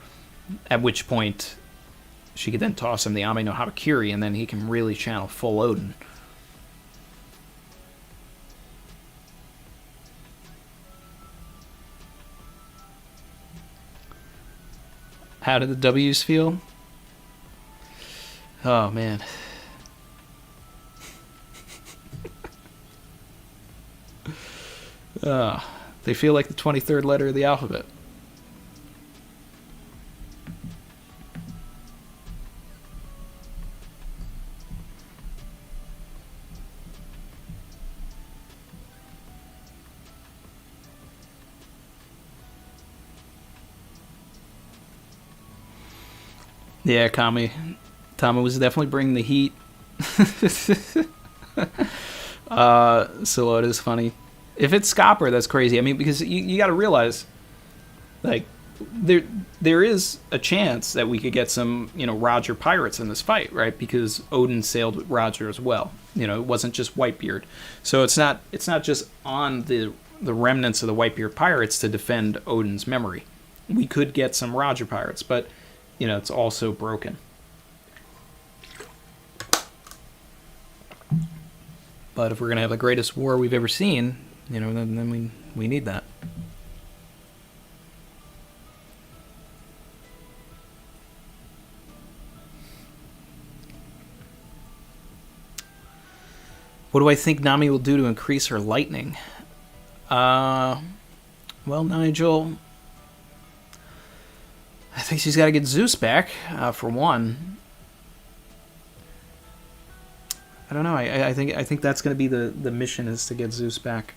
at which point she could then toss him the Ame no Harakiri, and then he can really channel full Odin. How did the W's feel? Oh, man. They feel like the 23rd letter of the alphabet. Yeah, Kami. Tama was definitely bringing the heat. So it is funny. If it's Scopper, that's crazy. I mean, because you got to realize, like, there is a chance that we could get some, Roger pirates in this fight, right? Because Odin sailed with Roger as well. It wasn't just Whitebeard. So it's not just on the remnants of the Whitebeard pirates to defend Odin's memory. We could get some Roger pirates, but it's also broken. But if we're gonna have the greatest war we've ever seen, then we need that. What do I think Nami will do to increase her lightning? Well, Nigel, I think she's got to get Zeus back, for one. I don't know. I think that's going to be the mission, is to get Zeus back.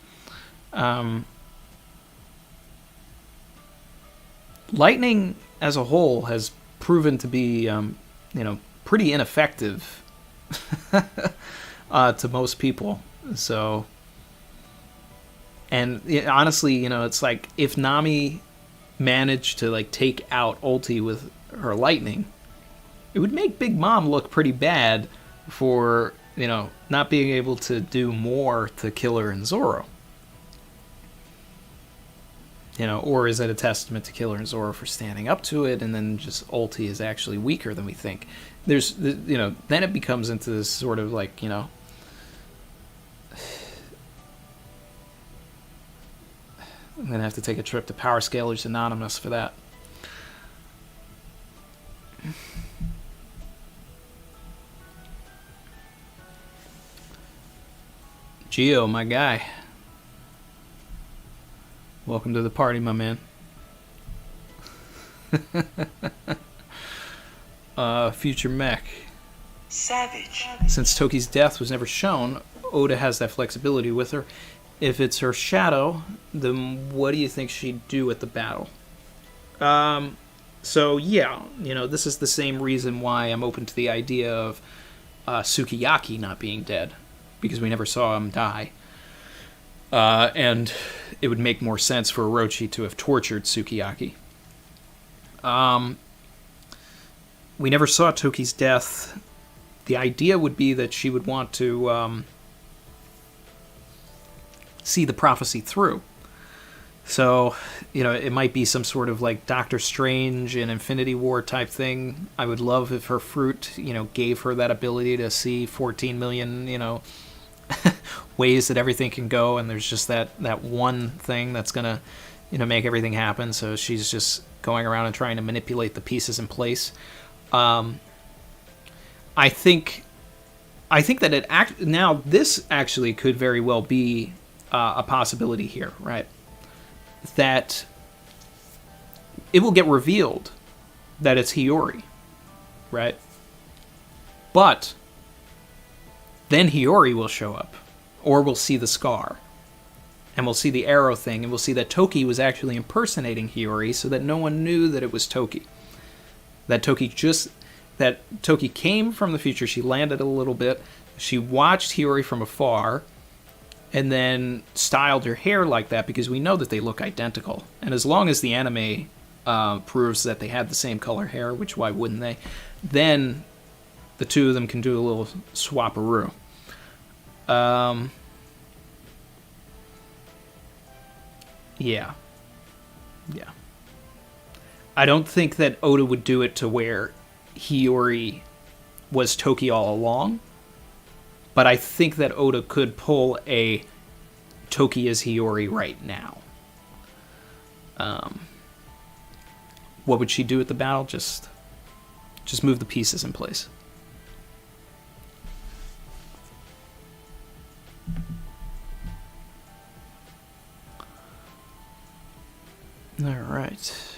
Lightning as a whole has proven to be, pretty ineffective to most people. So, and honestly, it's like if Nami managed to take out Ulti with her lightning, it would make Big Mom look pretty bad for not being able to do more to Killer and Zoro. Or is it a testament to Killer and Zoro for standing up to it, and then just Ulti is actually weaker than we think? There's, then it becomes into this sort of I'm going to have to take a trip to Power Scalers Anonymous for that. Gio, my guy. Welcome to the party, my man. Future Mech. Savage. Since Toki's death was never shown, Oda has that flexibility with her. If it's her shadow, then what do you think she'd do at the battle? So yeah, this is the same reason why I'm open to the idea of Sukiyaki not being dead, because we never saw him die. And it would make more sense for Orochi to have tortured Sukiyaki. We never saw Toki's death. The idea would be that she would want to see the prophecy through. So, it might be some sort of Doctor Strange and Infinity War type thing. I would love if her fruit, gave her that ability to see 14 million, ways that everything can go, and there's just that one thing that's gonna, make everything happen. So she's just going around and trying to manipulate the pieces in place. I think that now this actually could very well be a possibility here, right? That it will get revealed that it's Hiyori, right? But then Hiyori will show up, or we'll see the scar, and we'll see the arrow thing, and we'll see that Toki was actually impersonating Hiyori, so that no one knew that it was Toki. That Toki came from the future. She landed a little bit. She watched Hiyori from afar, and then styled her hair like that, because we know that they look identical. And as long as the anime proves that they had the same color hair, which why wouldn't they, then the two of them can do a little swap-a-roo. Yeah. Yeah. I don't think that Oda would do it to where Hiyori was Toki all along, but I think that Oda could pull a Toki is Hiyori right now. What would she do at the battle? Just move the pieces in place. All right.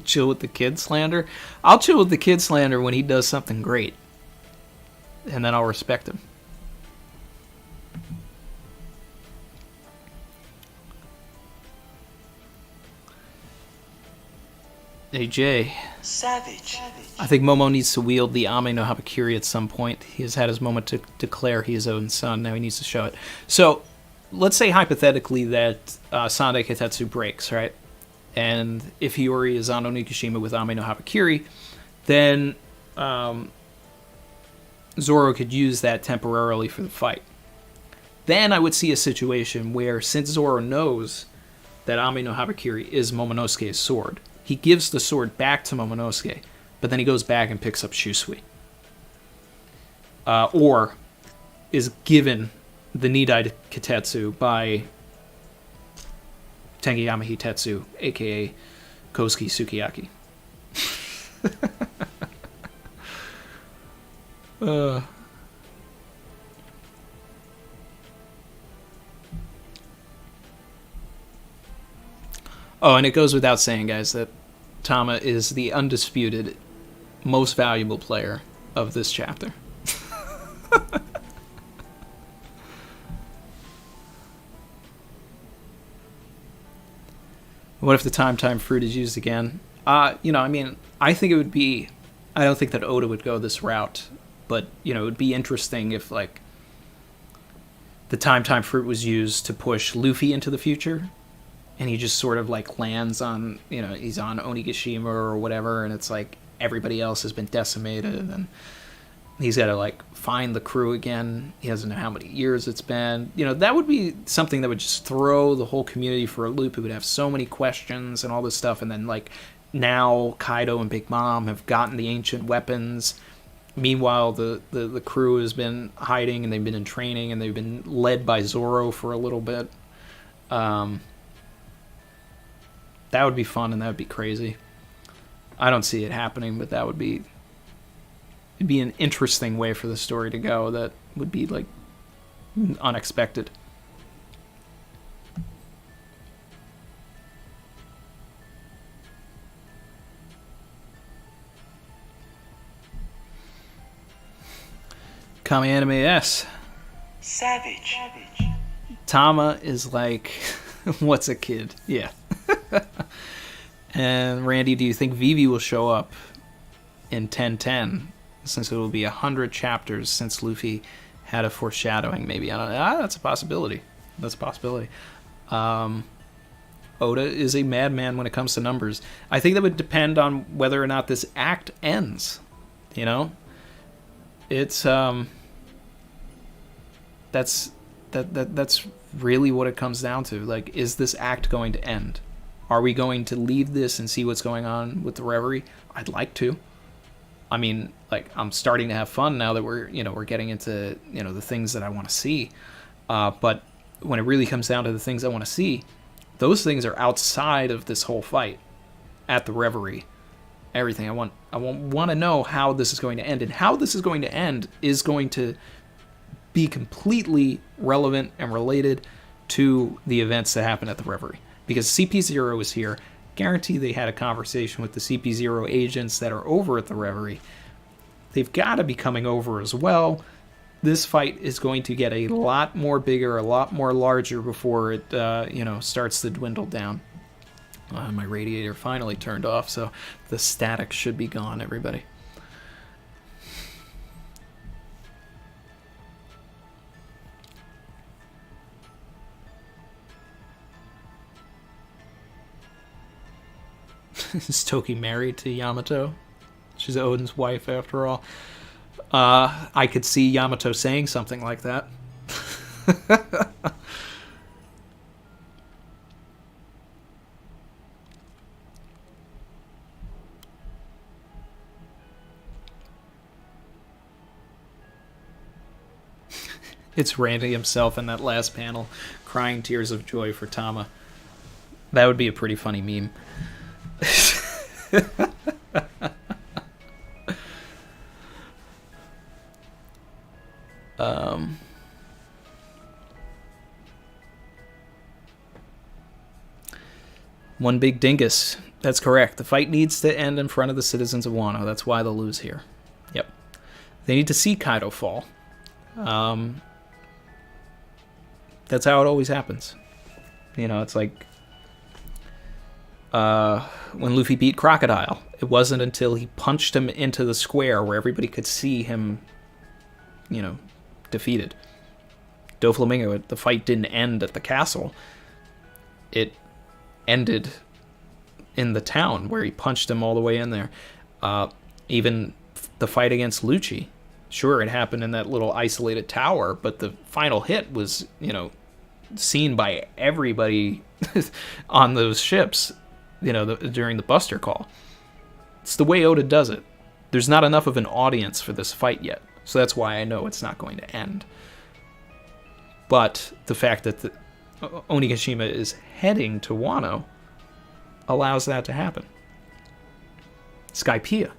Chill with the kid slander. I'll chill with the kid slander when he does something great, and then I'll respect him. Hey Jay, Savage. I think Momo needs to wield the Ame no Habakiri at some point. He has had his moment to declare he is Odin's son. Now he needs to show it. So, let's say hypothetically that Sandai Kitetsu breaks, right? And if Hiyori is on Onigashima with Ame no Habakiri, then Zoro could use that temporarily for the fight. Then I would see a situation where, since Zoro knows that Ame no Habakiri is Momonosuke's sword, he gives the sword back to Momonosuke, but then he goes back and picks up Shusui. Or is given the Nidai Kitetsu by Tengiyama Hitetsu, a.k.a. Kosuke Sukiyaki. Oh, and it goes without saying, guys, that Tama is the undisputed most valuable player of this chapter. What if the time fruit is used again? I think it would be... I don't think that Oda would go this route, but, it would be interesting if, like, the time fruit was used to push Luffy into the future, and he just sort of, like, lands on, he's on Onigashima or whatever, and it's like everybody else has been decimated, and he's got to, like, find the crew again. He doesn't know how many years it's been. That would be something that would just throw the whole community for a loop. It would have so many questions and all this stuff, and then, like, now Kaido and Big Mom have gotten the ancient weapons. Meanwhile, the crew has been hiding, and they've been in training, and they've been led by Zoro for a little bit. That would be fun, and that would be crazy. I don't see it happening, but that would be... It'd be an interesting way for the story to go that would be, like, unexpected. Kami Anime S. Savage. Tama is like, what's a kid? Yeah. And Randy, do you think Vivi will show up in 1010? Since it will be 100 chapters since Luffy had a foreshadowing, maybe. I don't know. That's a possibility. Oda is a madman when it comes to numbers. I think that would depend on whether or not this act ends. It's that's really what it comes down to. Like, is this act going to end? Are we going to leave this and see what's going on with the Reverie? I'd like to. I mean, like, I'm starting to have fun now that we're getting into, the things that I want to see. But when it really comes down to the things I want to see, those things are outside of this whole fight at the Reverie. Everything. I want to know how this is going to end, and how this is going to end is going to be completely relevant and related to the events that happen at the Reverie. Because CP0 is here. Guarantee they had a conversation with the CP0 agents that are over at the Reverie. They've got to be coming over as well. This fight is going to get a lot more bigger, a lot more larger before it, starts to dwindle down. My radiator finally turned off, so the static should be gone, everybody. Is Toki married to Yamato? She's Odin's wife, after all. I could see Yamato saying something like that. It's Randy himself in that last panel, crying tears of joy for Tama. That would be a pretty funny meme. One big dingus. That's correct. The fight needs to end in front of the citizens of Wano. That's why they'll lose here. Yep. They need to see Kaido fall. That's how it always happens. You know, it's like when Luffy beat Crocodile. It wasn't until he punched him into the square where everybody could see him, you know, defeated. Doflamingo, the fight didn't end at the castle. It ended in the town where he punched him all the way in there. Even the fight against Lucci, sure, it happened in that little isolated tower, but the final hit was, you know, seen by everybody on those ships, you know, during the Buster Call. It's the way Oda does it. There's not enough of an audience for this fight yet, so that's why I know it's not going to end. But the fact that Onigashima is heading to Wano allows that to happen. Skypiea.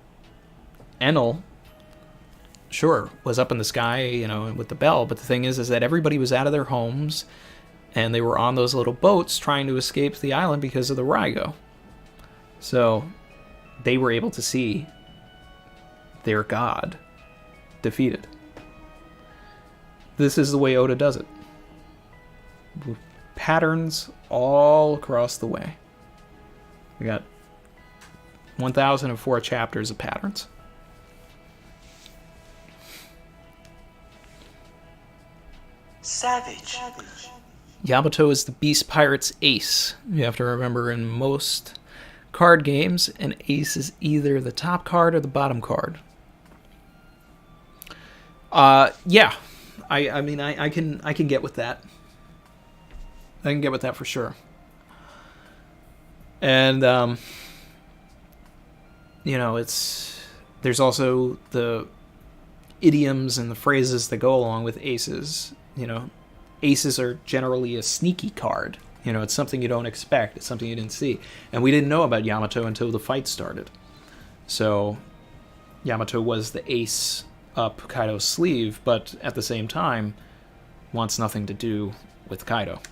Enel, sure, was up in the sky, you know, with the bell, but the thing is that everybody was out of their homes, and they were on those little boats trying to escape the island because of the Raigo. So they were able to see their god defeated. This is the way Oda does it. Patterns all across the way. We got 1,004 chapters of patterns. Savage. Yamato is the Beast Pirate's ace. You have to remember, in most card games, an ace is either the top card or the bottom card. Yeah. I mean, I can get with that. I can get with that for sure. And, you know, there's also the idioms and the phrases that go along with aces. You know, aces are generally a sneaky card. You know, it's something you don't expect. It's something you didn't see. And we didn't know about Yamato until the fight started. So Yamato was the ace up Kaido's sleeve, but at the same time wants nothing to do with Kaido.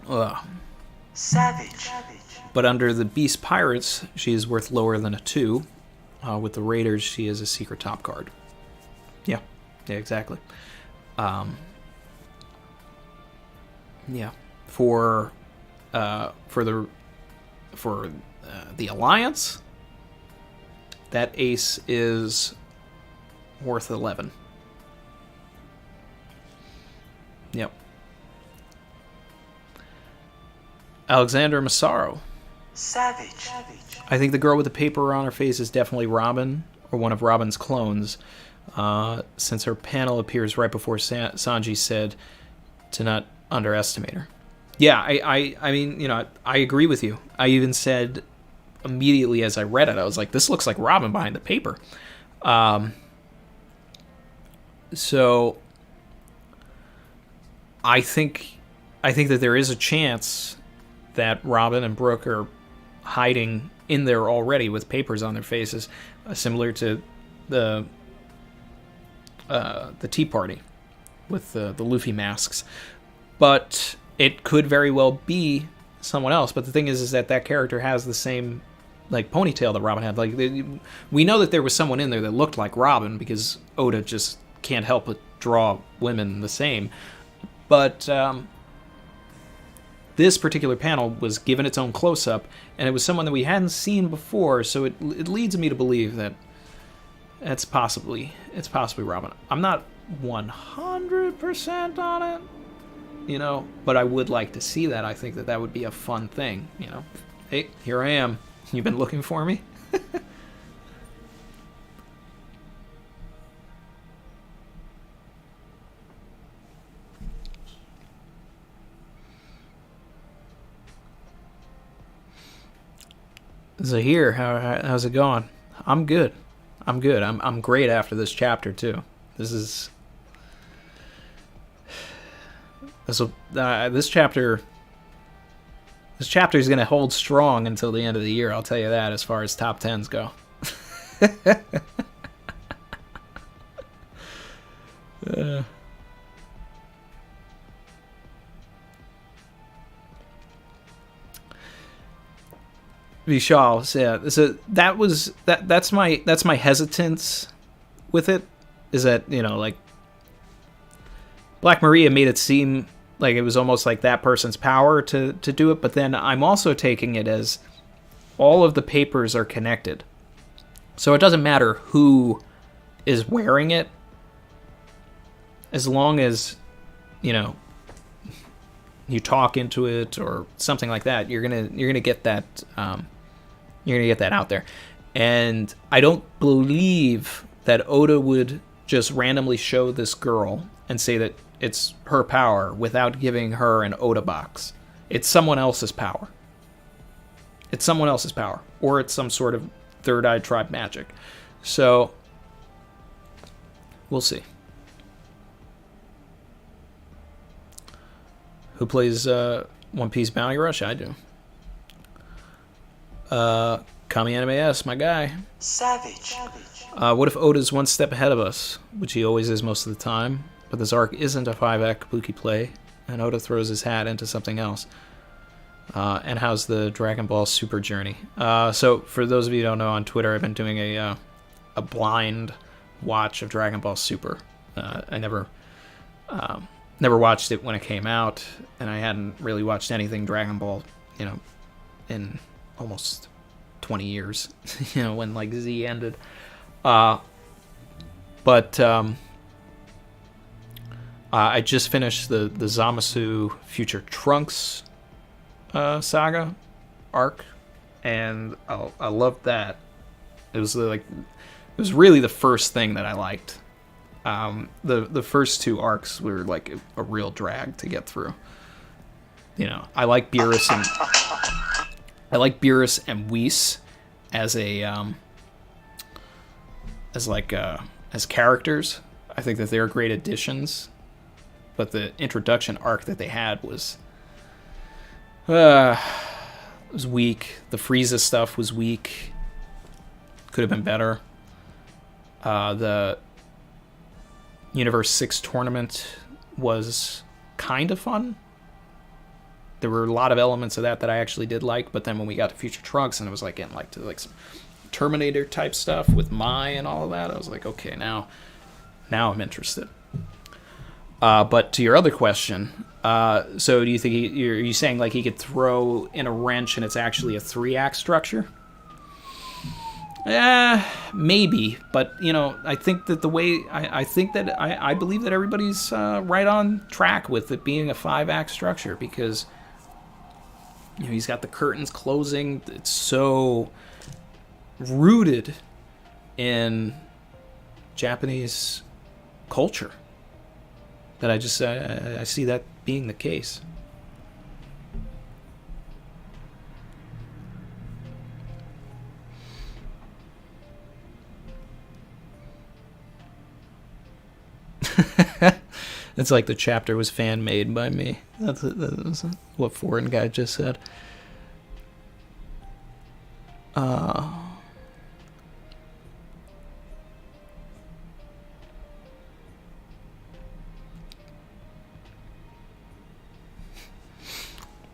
Ugh. Savage. But under the Beast Pirates, she is worth lower than a 2. With the Raiders, she is a secret top card. Yeah, exactly. Yeah, for the Alliance, that ace is worth 11. Yep. Alexander Massaro. Savage. I think the girl with the paper on her face is definitely Robin, or one of Robin's clones, since her panel appears right before Sanji said to not underestimate her. Yeah, I mean, you know, I agree with you. I even said immediately as I read it, I was like, this looks like Robin behind the paper. So I think that there is a chance that Robin and Brooke are hiding in there already with papers on their faces, similar to the Tea Party with the Luffy masks. But it could very well be someone else. But the thing is that character has the same like ponytail that Robin had. Like, we know that there was someone in there that looked like Robin because Oda just can't help but draw women the same. But this particular panel was given its own close-up, and it was someone that we hadn't seen before, so it leads me to believe that it's possibly Robin. I'm not 100% on it, you know, but I would like to see that. I think that would be a fun thing, you know. Hey, here I am. You've been looking for me? Zahir, how's it going? I'm good. I'm good. I'm great after this chapter too. This chapter. This chapter is going to hold strong until the end of the year. I'll tell you that. As far as top tens go. Vishal, yeah. So that's my hesitance with it. Is that, like, Black Maria made it seem like it was almost like that person's power to do it, but then I'm also taking it as all of the papers are connected. So it doesn't matter who is wearing it, as long as, you talk into it or something like that, you're gonna get that out there. And I don't believe that Oda would just randomly show this girl and say that it's her power without giving her an Oda box. It's someone else's power. Or it's some sort of Third Eye Tribe magic. So, we'll see. Who plays One Piece Bounty Rush? I do. Kami Anime S, my guy. Savage. What if Oda's one step ahead of us, which he always is most of the time, but this arc isn't a 5-act Kabuki play, and Oda throws his hat into something else? And how's the Dragon Ball Super journey? So, for those of you who don't know, on Twitter, I've been doing a blind watch of Dragon Ball Super. I never watched it when it came out, and I hadn't really watched anything Dragon Ball, in almost 20 years, when, like, Z ended. But I just finished the Zamasu Future Trunks saga arc, and I loved that. It was really the first thing that I liked. The first two arcs were like a real drag to get through. I like Beerus and Whis as characters. I think that they're great additions, but the introduction arc that they had was weak. The Frieza stuff was weak. Could have been better. The Universe 6 tournament was kind of fun. There were a lot of elements of that I actually did like, but then when we got to Future Trunks and it was like getting like to like some Terminator type stuff with Mai and all of that, I was like, okay, now I'm interested. But to your other question, so do you think are you saying like he could throw in a wrench and it's actually a 3-act structure? Maybe, but I think that I believe that everybody's right on track with it being a 5-act structure, because he's got the curtains closing. It's so rooted in Japanese culture that I see that being the case. It's like the chapter was fan made by me. That's what Foreign Guy just said.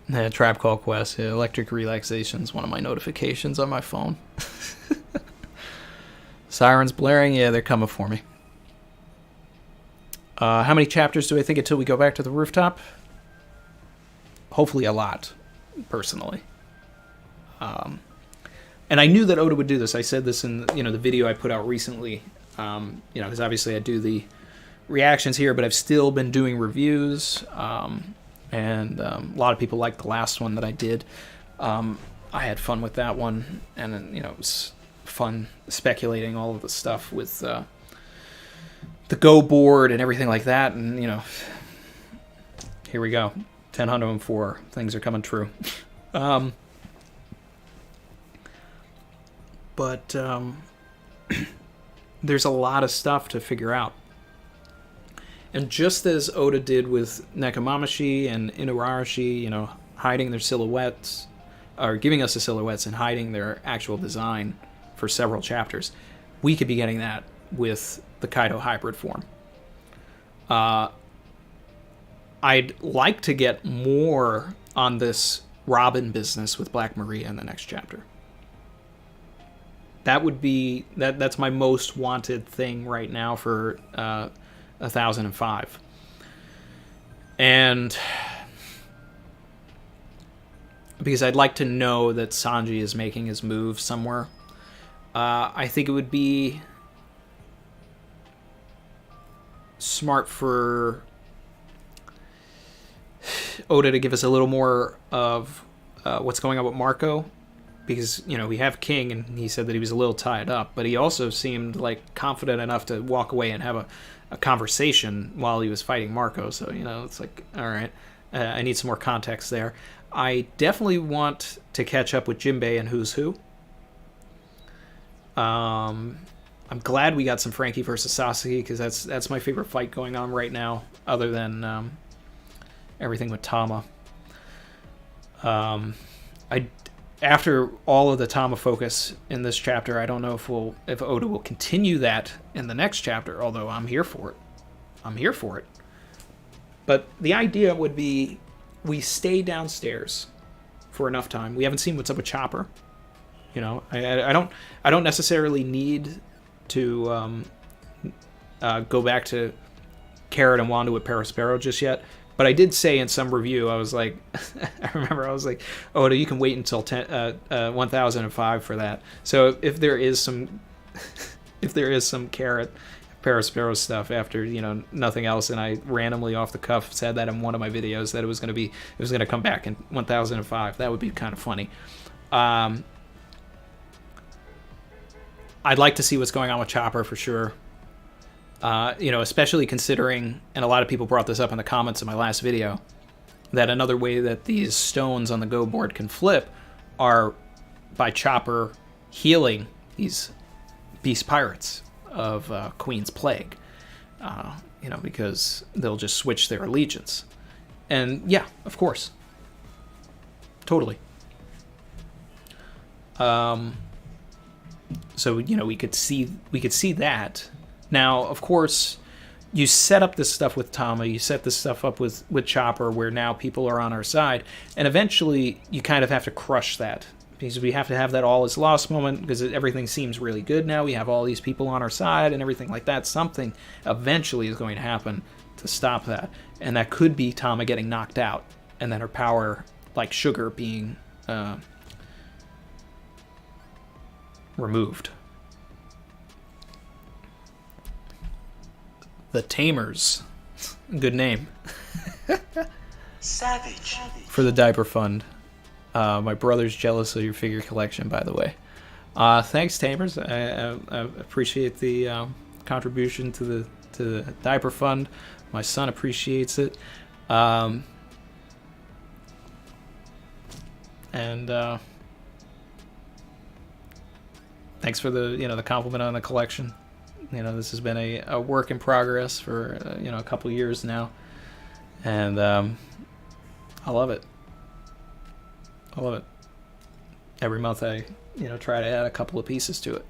Yeah, Tribe Call Quest. Yeah, Electric Relaxation is one of my notifications on my phone. Sirens blaring. Yeah, they're coming for me. How many chapters do I think until we go back to the rooftop? Hopefully a lot, personally. And I knew that Oda would do this. I said this in the video I put out recently. Because obviously I do the reactions here, but I've still been doing reviews. And a lot of people liked the last one that I did. I had fun with that one, and it was fun speculating all of the stuff with the Go board and everything like that. And, you know, here we go. 1004. Things are coming true. But there's a lot of stuff to figure out. And just as Oda did with Nekomamashi and Inuarashi, you know, hiding their silhouettes, or giving us the silhouettes and hiding their actual design for several chapters, we could be getting that with the Kaido hybrid form. I'd like to get more on this Robin business with Black Maria in the next chapter. That would be that's my most wanted thing right now for 1005. And because I'd like to know that Sanji is making his move somewhere. I think it would be smart for Oda to give us a little more of what's going on with Marco, because, you know, we have King and he said that he was a little tied up, but he also seemed like confident enough to walk away and have a conversation while he was fighting Marco. So, you know, it's like, all right, I need some more context there. I definitely want to catch up with Jinbei and Who's Who. I'm glad we got some Frankie versus Sasuke, because that's my favorite fight going on right now, other than everything with Tama. After all of the Tama focus in this chapter, I don't know if Oda will continue that in the next chapter, although I'm here for it. But the idea would be we stay downstairs for enough time. We haven't seen what's up with Chopper. You know, I don't necessarily need to go back to Carrot and Wanda with Perospero just yet. But I did say in some review, I was like, I was like, oh, you can wait until 1005 for that. So if there is some Carrot Perospero stuff after, you know, nothing else, and I randomly off the cuff said that in one of my videos that it was going to come back in 1005, that would be kind of funny. I'd like to see what's going on with Chopper for sure. You know, especially considering, and a lot of people brought this up in the comments in my last video, that another way that these stones on the Go board can flip are by Chopper healing these beast pirates of Queen's Plague. You know, because they'll just switch their allegiance. And yeah, of course. Totally. So, you know, we could see that. Now, of course, you set up this stuff with Tama, you set this stuff up with Chopper, where now people are on our side, and eventually you kind of have to crush that, because we have to have that all is lost moment, because everything seems really good now, we have all these people on our side and everything like that. Something eventually is going to happen to stop that, and that could be Tama getting knocked out, and then her power, like Sugar, being removed. The Tamers. Good name. Savage. For the diaper fund. My brother's jealous of your figure collection, by the way. Thanks, Tamers. I appreciate the contribution to the diaper fund. My son appreciates it. And thanks for the compliment on the collection. You know, this has been a work in progress for a couple years now, and I love it. I love it. Every month I try to add a couple of pieces to it.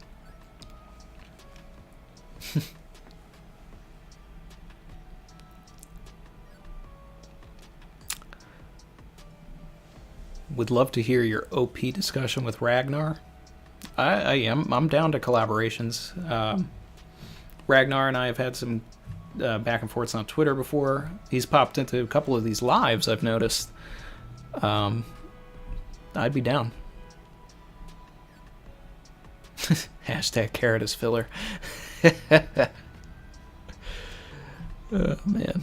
Would love to hear your OP discussion with Ragnar. I'm down to collaborations. Ragnar and I have had some back and forths on Twitter before. He's popped into a couple of these lives, I've noticed. I'd be down. Hashtag Carrot is filler. Oh, man.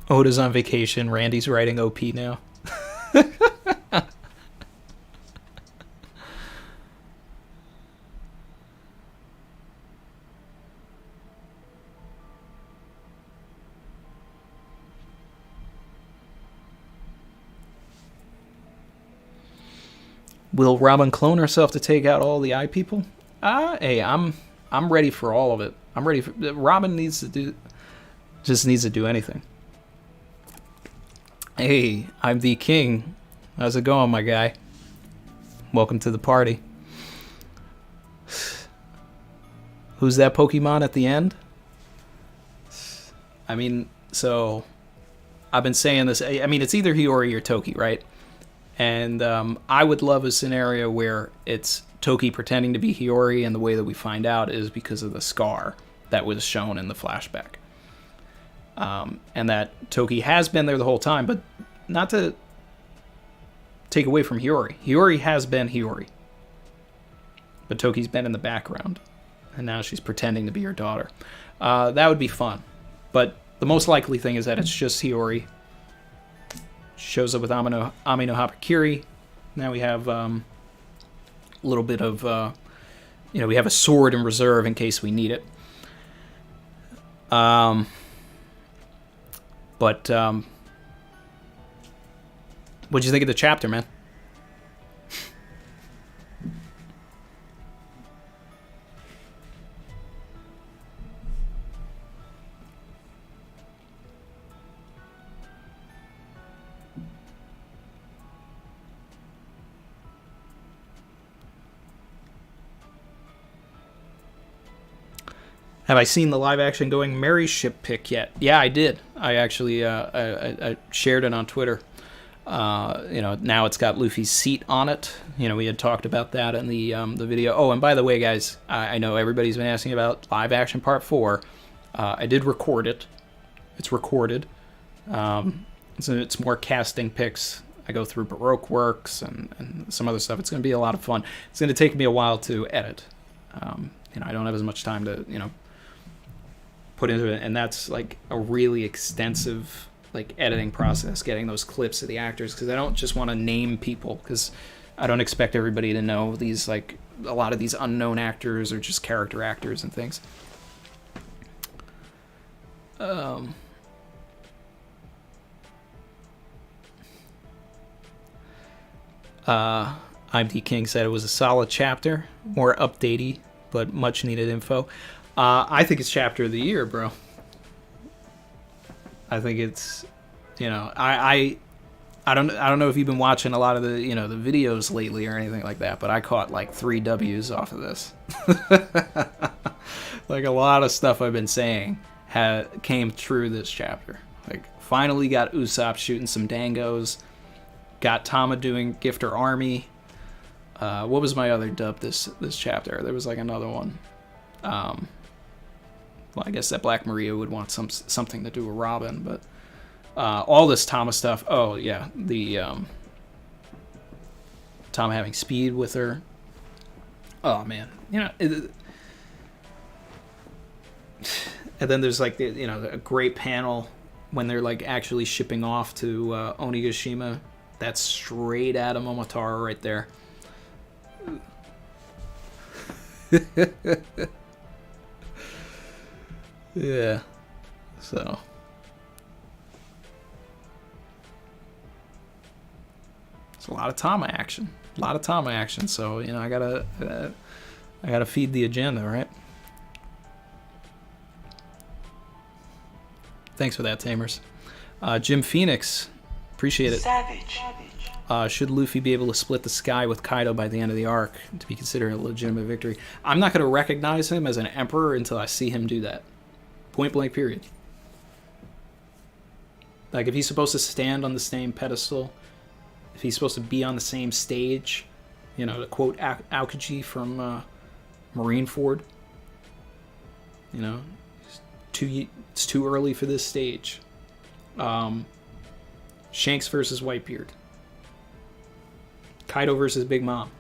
Oda's on vacation. Randy's writing OP now. Will Robin clone herself to take out all the eye people? Hey, I'm ready for all of it. I'm ready for Robin needs to do anything. Hey, I'm the king. How's it going, my guy? Welcome to the party. Who's that Pokemon at the end? I mean, so I've been saying this. I mean, it's either Hiyori or Toki, right? And I would love a scenario where it's Toki pretending to be Hiyori, and the way that we find out is because of the scar that was shown in the flashback. And that Toki has been there the whole time, but not to take away from Hiyori. Hiyori has been Hiyori. But Toki's been in the background, and now she's pretending to be her daughter. That would be fun. But the most likely thing is that it's just Hiyori. Shows up with Ami no Habakiri. Now we have a little bit of, we have a sword in reserve in case we need it. But what'd you think of the chapter, man? Have I seen the live action Going Merry ship pic yet? Yeah, I did. I actually I shared it on Twitter. Now it's got Luffy's seat on it. We had talked about that in the video. Oh, and by the way, guys, I know everybody's been asking about live action part 4. I did record it. It's recorded. So it's more casting pics. I go through Baroque works and some other stuff. It's going to be a lot of fun. It's going to take me a while to edit. I don't have as much time to put into it, and that's like a really extensive editing process, getting those clips of the actors, because I don't just want to name people, because I don't expect everybody to know these, a lot of these unknown actors or just character actors and things. I'm D King said it was a solid chapter, more updatey, but much needed info. I think it's chapter of the year, bro. I think it's, I don't know if you've been watching a lot of the, the videos lately or anything like that, but I caught 3 W's off of this. A lot of stuff I've been saying came through this chapter. Finally got Usopp shooting some dangos, got Tama doing Gifter Army. What was my other dub this chapter? There was another one. Well, I guess that Black Maria would want something to do with Robin, but all this Tama stuff. Oh yeah, the Tama having speed with her. Oh man, and then there's a great panel when they're actually shipping off to Onigashima. That's straight out of Momotaro right there. Yeah, so it's a lot of Tama action. So I gotta feed the agenda, right? Thanks for that, Tamers. Jim Phoenix, appreciate it. Savage. Should Luffy be able to split the sky with Kaido by the end of the arc to be considered a legitimate victory? I'm not going to recognize him as an emperor until I see him do that. Point blank, period. If he's supposed to stand on the same pedestal, if he's supposed to be on the same stage, to quote Aokiji from Marineford, it's too early for this stage. Shanks versus Whitebeard. Kaido versus Big Mom.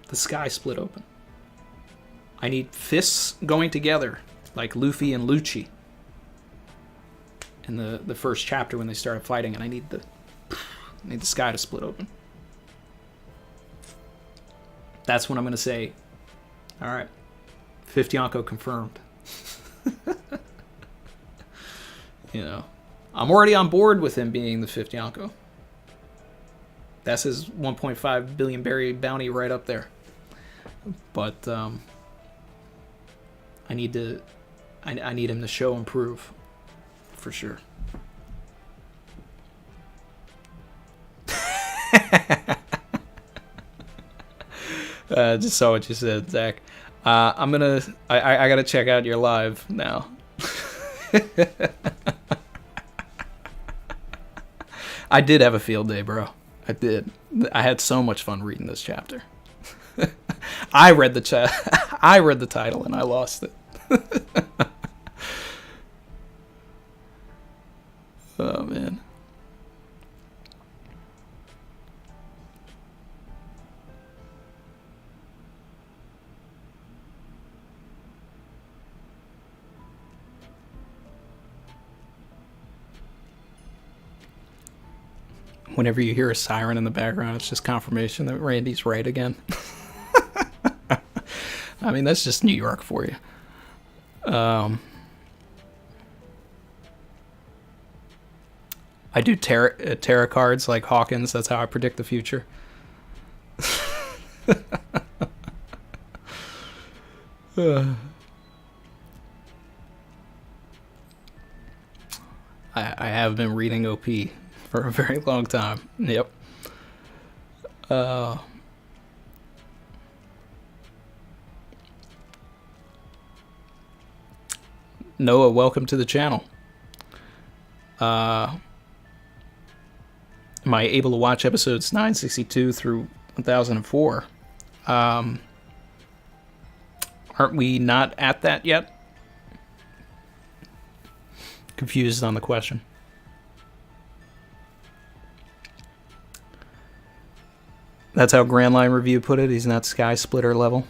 The sky split open. I need fists going together, like Luffy and Lucci in the first chapter when they started fighting, and I need the sky to split open. That's when I'm going to say, all right, 50 Yonko confirmed. I'm already on board with him being the 50 Yonko. That's his 1.5 billion berry bounty right up there. But I need him to show and prove, for sure. Just saw what you said, Zach. I gotta check out your live now. I did have a field day, bro. I did. I had so much fun reading this chapter. I read the title and I lost it. Oh man. Whenever you hear a siren in the background, it's just confirmation that Randy's right again. I mean, that's just New York for you. I do tarot cards like Hawkins. That's how I predict the future. I have been reading OP for a very long time. Yep. Noah, welcome to the channel. Am I able to watch episodes 962 through 1004? Aren't we not at that yet? Confused on the question. That's how Grand Line Review put it. He's not Sky Splitter level.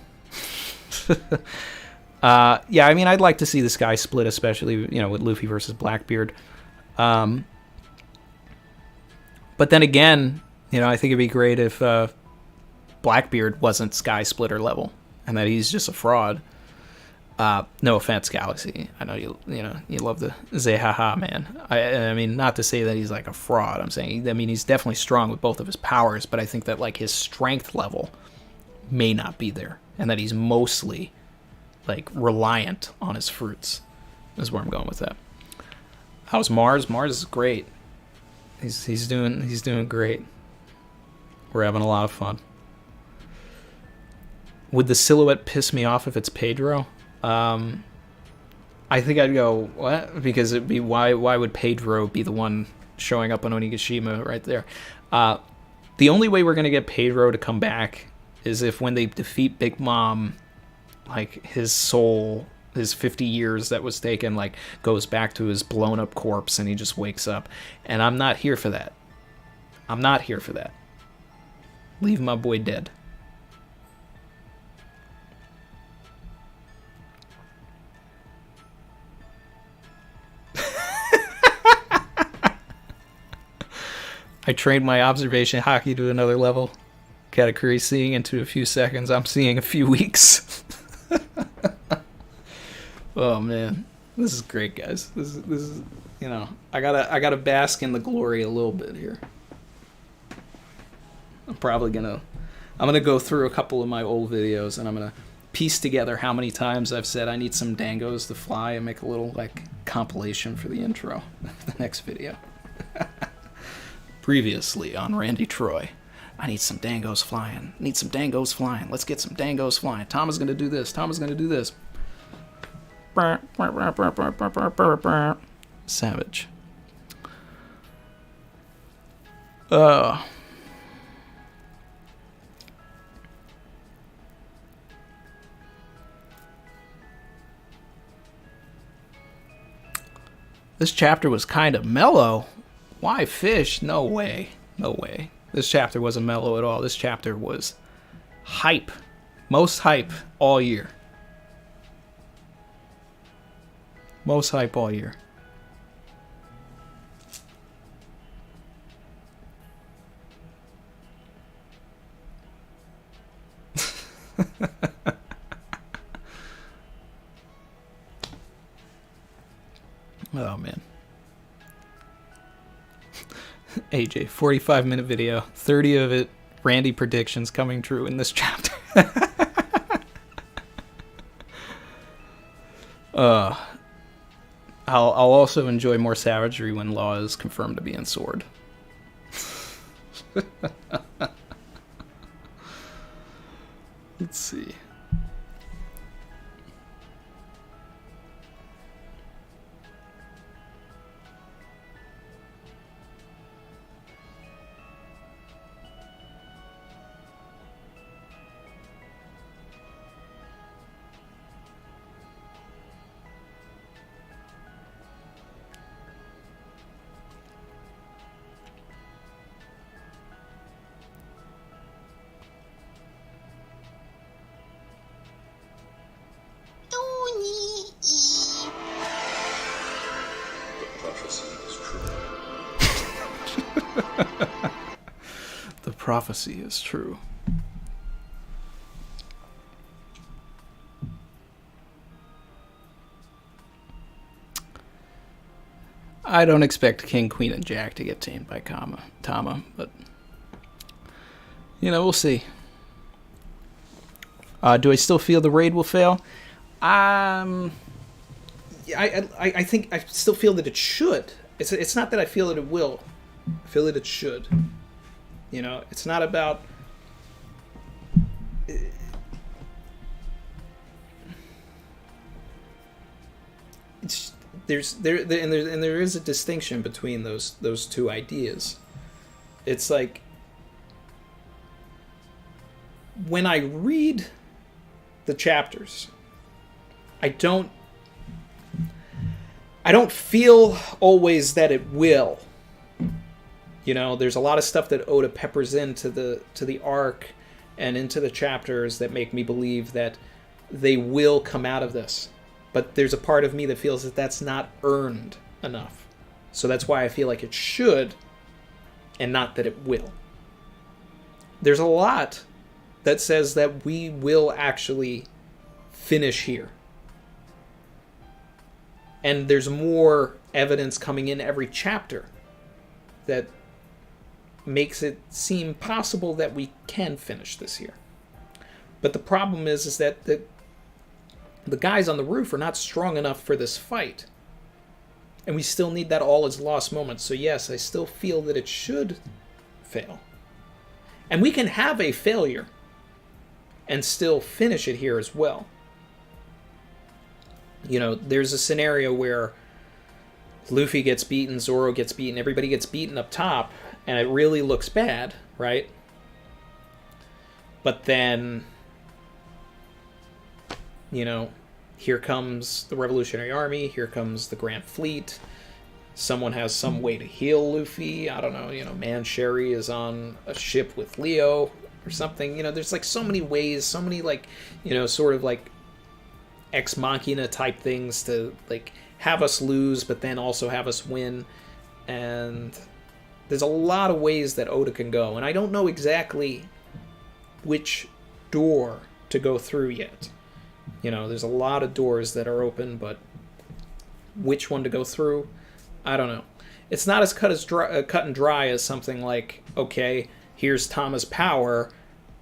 Yeah, I mean, I'd like to see the Sky split, especially, you know, with Luffy versus Blackbeard. But then again, you know, I think it'd be great if Blackbeard wasn't Sky Splitter level and that he's just a fraud. No offense, Galaxy. I know you love the Zehaha, man. I mean, not to say that he's like a fraud. I'm saying, I mean, he's definitely strong with both of his powers, but I think that like his strength level may not be there, and that he's mostly like reliant on his fruits. Is where I'm going with that. How's Mars? Mars is great. He's doing great. We're having a lot of fun. Would the silhouette piss me off if it's Pedro? I think I'd go, what? Because it'd be, why would Pedro be the one showing up on Onigashima right there? The only way we're going to get Pedro to come back is if when they defeat Big Mom, like his soul, his 50 years that was taken, like goes back to his blown up corpse and he just wakes up. And I'm not here for that. I'm not here for that. Leave my boy dead. I trained my observation hockey to another level. Katakuri seeing into a few seconds. I'm seeing a few weeks. Oh man, this is great, guys. This is you know, I gotta bask in the glory a little bit here. I'm gonna go through a couple of my old videos and I'm gonna piece together how many times I've said I need some dangos to fly and make a little like compilation for the intro. The next video. Previously on Randy Troy. I need some dangos flying. Need some dangos flying. Let's get some dangos flying. Tom is gonna do this. Tom is gonna do this. Savage. This chapter was kind of mellow. Why fish? No way. No way. This chapter wasn't mellow at all. This chapter was hype. Most hype all year. Most hype all year. Oh man. AJ, 45-minute video, 30 of it, Randy predictions coming true in this chapter. I'll also enjoy more savagery when Law is confirmed to be in Sword. Let's see. The prophecy is true. I don't expect King, Queen, and Jack to get tamed by Tama, but we'll see. Do I still feel the raid will fail? I think I still feel that it should. It's not that I feel that it will. I feel that it should. It's not about. There is a distinction between those two ideas. It's like when I read the chapters, I don't feel always that it will. There's a lot of stuff that Oda peppers into the arc and into the chapters that make me believe that they will come out of this. But there's a part of me that feels that that's not earned enough. So that's why I feel like it should and not that it will. There's a lot that says that we will actually finish here. And there's more evidence coming in every chapter that makes it seem possible that we can finish this here. But the problem is that the guys on the roof are not strong enough for this fight. And we still need that all is lost moment. So yes, I still feel that it should fail. And we can have a failure and still finish it here as well. There's a scenario where Luffy gets beaten, Zoro gets beaten, everybody gets beaten up top, and it really looks bad, right? But then, here comes the Revolutionary Army, here comes the Grand Fleet, someone has some way to heal Luffy, I don't know, Man Sherry is on a ship with Leo or something, there's like so many ways, so many sort of like ex machina type things to like have us lose but then also have us win, and there's a lot of ways that Oda can go, and I don't know exactly which door to go through yet. There's a lot of doors that are open, but which one to go through, I don't know. It's not as cut and dry as something like, okay, here's Tama's power,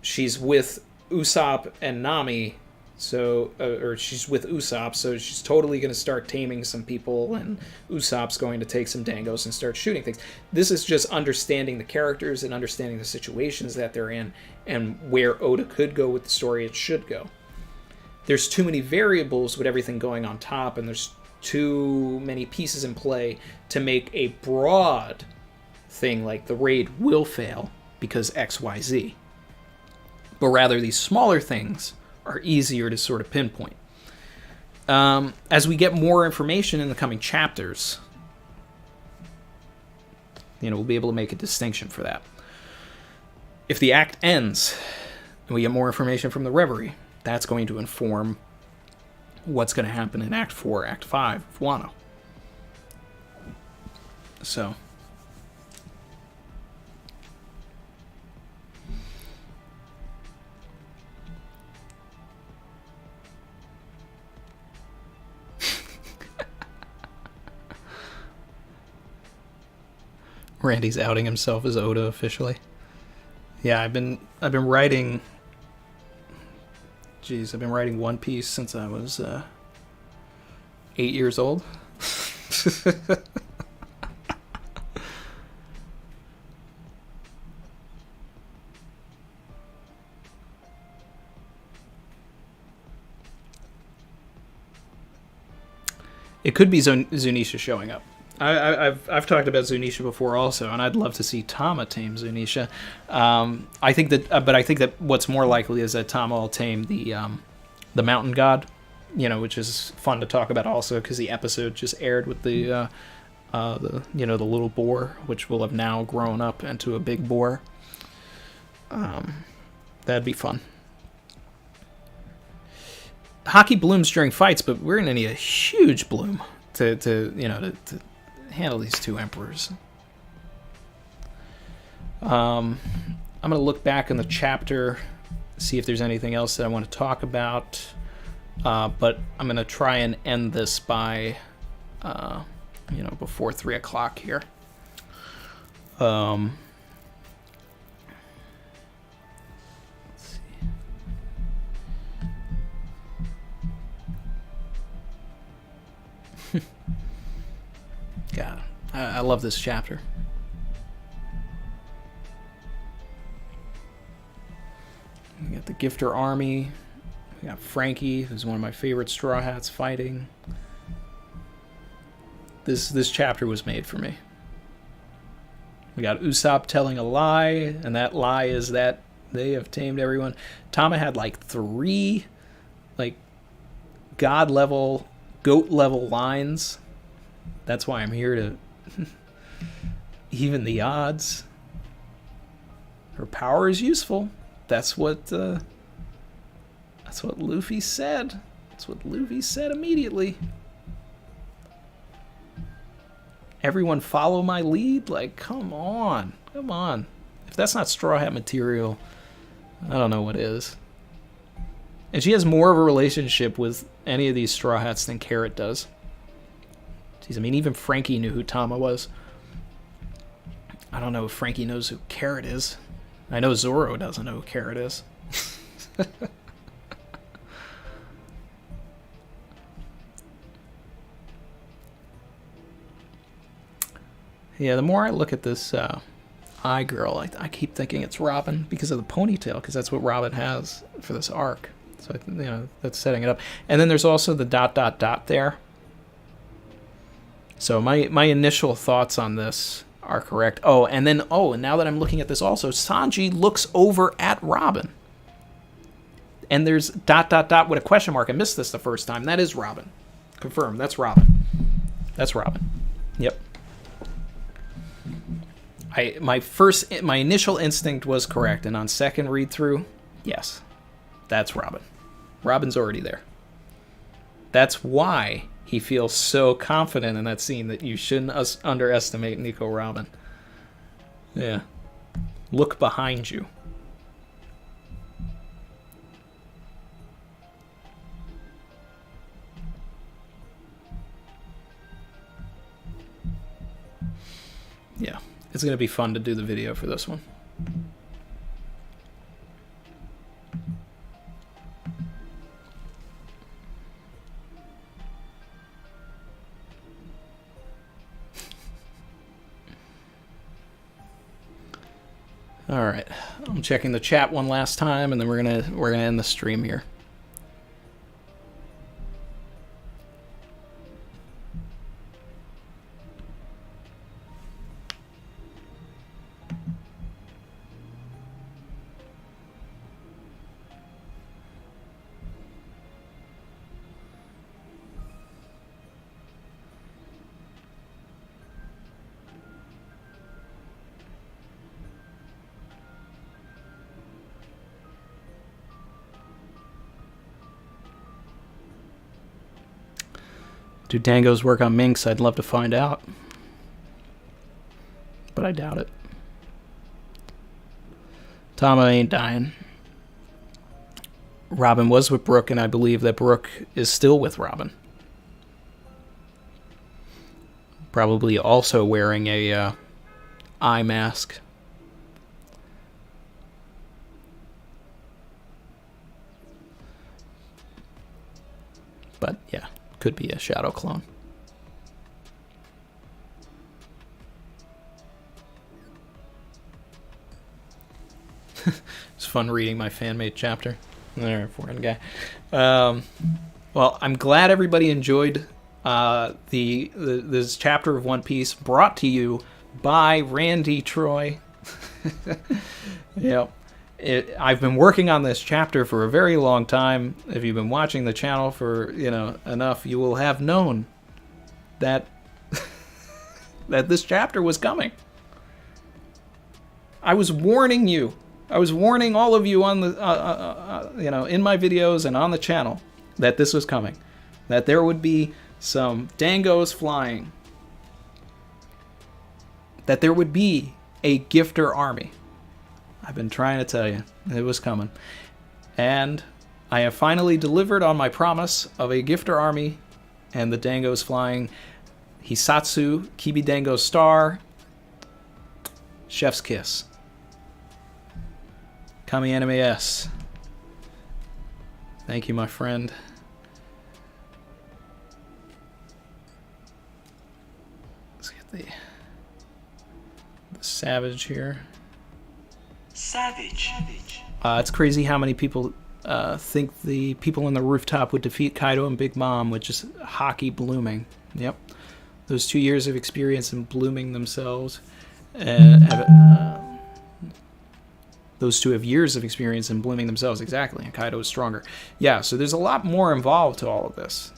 she's with Usopp and Nami, or she's with Usopp, so she's totally going to start taming some people, and Usopp's going to take some dangos and start shooting things. This is just understanding the characters and understanding the situations that they're in, and where Oda could go with the story it should go. There's too many variables with everything going on top, and there's too many pieces in play to make a broad thing like the raid will fail because XYZ. But rather, these smaller things are easier to sort of pinpoint. As we get more information in the coming chapters, we'll be able to make a distinction for that. If the act ends and we get more information from the Reverie, that's going to inform what's going to happen in Act 4, Act 5 of Wano. So. Randy's outing himself as Oda officially. Yeah, I've been writing. Geez, I've been writing One Piece since I was 8 years old. It could be Zunisha showing up. I've talked about Zunisha before also, and I'd love to see Tama tame Zunisha. I think that what's more likely is that Tama will tame the mountain god, which is fun to talk about also because the episode just aired with the little boar, which will have now grown up into a big boar. That'd be fun. Hockey blooms during fights, but we're gonna need a huge bloom to handle these two emperors. I'm gonna look back in the chapter, see if there's anything else that I want to talk about, but I'm gonna try and end this by before 3 o'clock here. God, I love this chapter. We got the Gifter army. We got Frankie, who's one of my favorite Straw Hats, fighting. This chapter was made for me. We got Usopp telling a lie, and that lie is that they have tamed everyone. Tama had 3 god level, goat level lines. That's why I'm here to even the odds. Her power is useful. That's what Luffy said. That's what Luffy said immediately. Everyone follow my lead? Come on. If that's not Straw Hat material, I don't know what is. And she has more of a relationship with any of these Straw Hats than Carrot does. Jeez, even Frankie knew who Tama was. I don't know if Frankie knows who Carrot is. I know Zoro doesn't know who Carrot is. Yeah, the more I look at this Eye Girl, I keep thinking it's Robin because of the ponytail, because that's what Robin has for this arc. So, that's setting it up. And then there's also the ... there. So my initial thoughts on this are correct. And now that I'm looking at this also, Sanji looks over at Robin. And there's ... with a question mark. I missed this the first time. That is Robin. Confirmed. That's Robin. Yep. My initial instinct was correct, and on second read through, yes. That's Robin. Robin's already there. That's why he feels so confident in that scene that you shouldn't underestimate Nico Robin. Yeah. Look behind you. Yeah. It's going to be fun to do the video for this one. All right, I'm checking the chat one last time, and then we're gonna end the stream here. Do Dangos work on minks? I'd love to find out. But I doubt it. Tama ain't dying. Robin was with Brooke, and I believe that Brooke is still with Robin. Probably also wearing a eye mask. But yeah, could be a shadow clone. It's fun reading my fan-made chapter. There, foreign guy. Well, I'm glad everybody enjoyed this chapter of One Piece, brought to you by Randy Troy. Yep. I've been working on this chapter for a very long time. If you've been watching the channel for enough, you will have known that that this chapter was coming. I was warning you. I was warning all of you on the in my videos and on the channel that this was coming, that there would be some dangos flying, that there would be a gifter army. I've been trying to tell you it was coming, and I have finally delivered on my promise of a gifter army and the dangos flying. Hisatsu Kibi Dango Star. Chef's kiss. PM EST. Thank you, my friend. Let's get the savage here. Savage. It's crazy how many people think the people on the rooftop would defeat Kaido and Big Mom with just hockey blooming. Yep. Those 2 years of experience in blooming themselves. Those two have years of experience in blooming themselves, exactly, and Kaido is stronger. Yeah, so there's a lot more involved to all of this.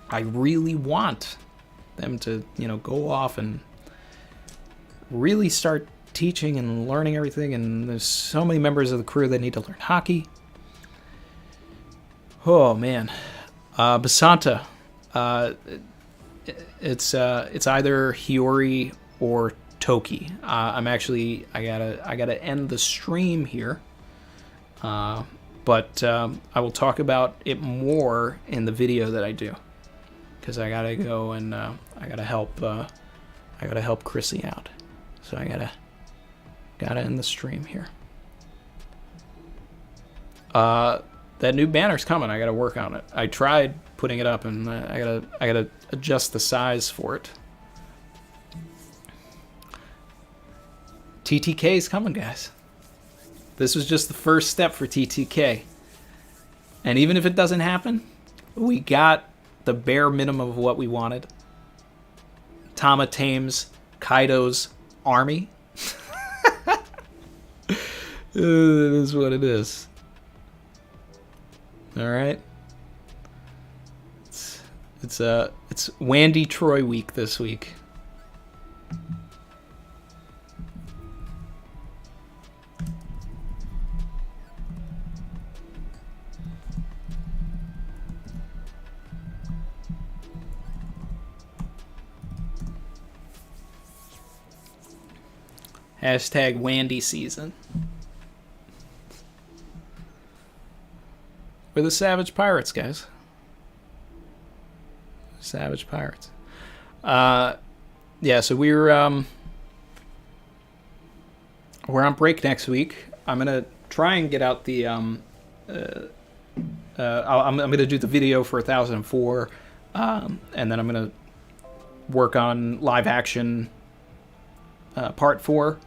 I really want them to, go off and really start teaching and learning everything, and there's so many members of the crew that need to learn hockey. Oh, man. Basanta. It's either Hiyori or Toki. I gotta end the stream here, but I will talk about it more in the video that I do, because I gotta go and I gotta help Chrissy out, so I gotta end the stream here. That new banner's coming. I gotta work on it. I tried putting it up, and I gotta adjust the size for it. TTK is coming, guys. This was just the first step for TTK. And even if it doesn't happen, we got the bare minimum of what we wanted. Tama tames Kaido's army. It is what it is. Alright. It's Wandy Troy week this week. Hashtag Wandy season. We're the Savage Pirates, guys. Savage Pirates. Yeah, so we're on break next week. I'm gonna try and get out the I'm gonna do the video for 1004, and then I'm gonna work on live action part 4.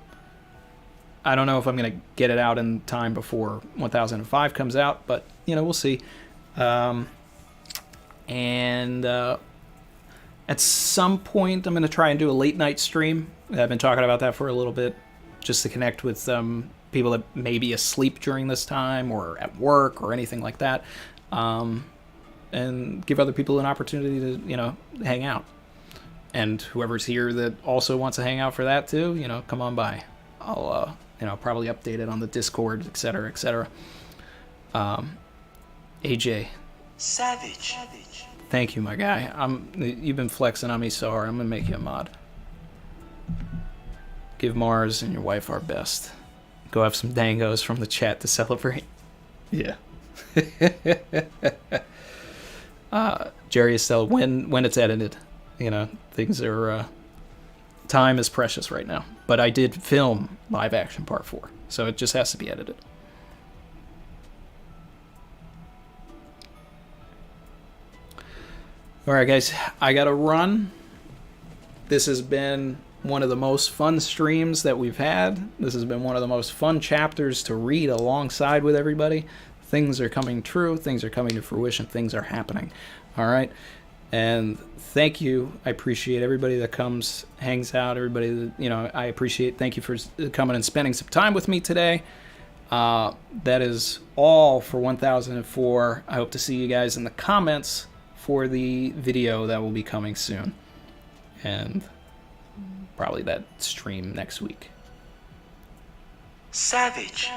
I don't know if I'm going to get it out in time before 1005 comes out, but, we'll see. And at some point, I'm going to try and do a late night stream. I've been talking about that for a little bit, just to connect with people that may be asleep during this time or at work or anything like that, and give other people an opportunity to, hang out. And whoever's here that also wants to hang out for that too, come on by. I'll probably update it on the Discord, etc., etc. AJ. Savage. Thank you, my guy. You've been flexing on me so hard. I'm gonna make you a mod. Give Mars and your wife our best. Go have some dangos from the chat to celebrate. Yeah. Jerry Estelle, when it's edited, things are time is precious right now. But I did film live action part 4, so it just has to be edited. Alright guys, I gotta run. This has been one of the most fun streams that we've had. This has been one of the most fun chapters to read alongside with everybody. Things are coming true, things are coming to fruition, things are happening. Alright? And thank you. I appreciate everybody that comes, hangs out, everybody that, you know, I appreciate. Thank you for coming and spending some time with me today. That is all for 1004. I hope to see you guys in the comments for the video that will be coming soon. And probably that stream next week. Savage.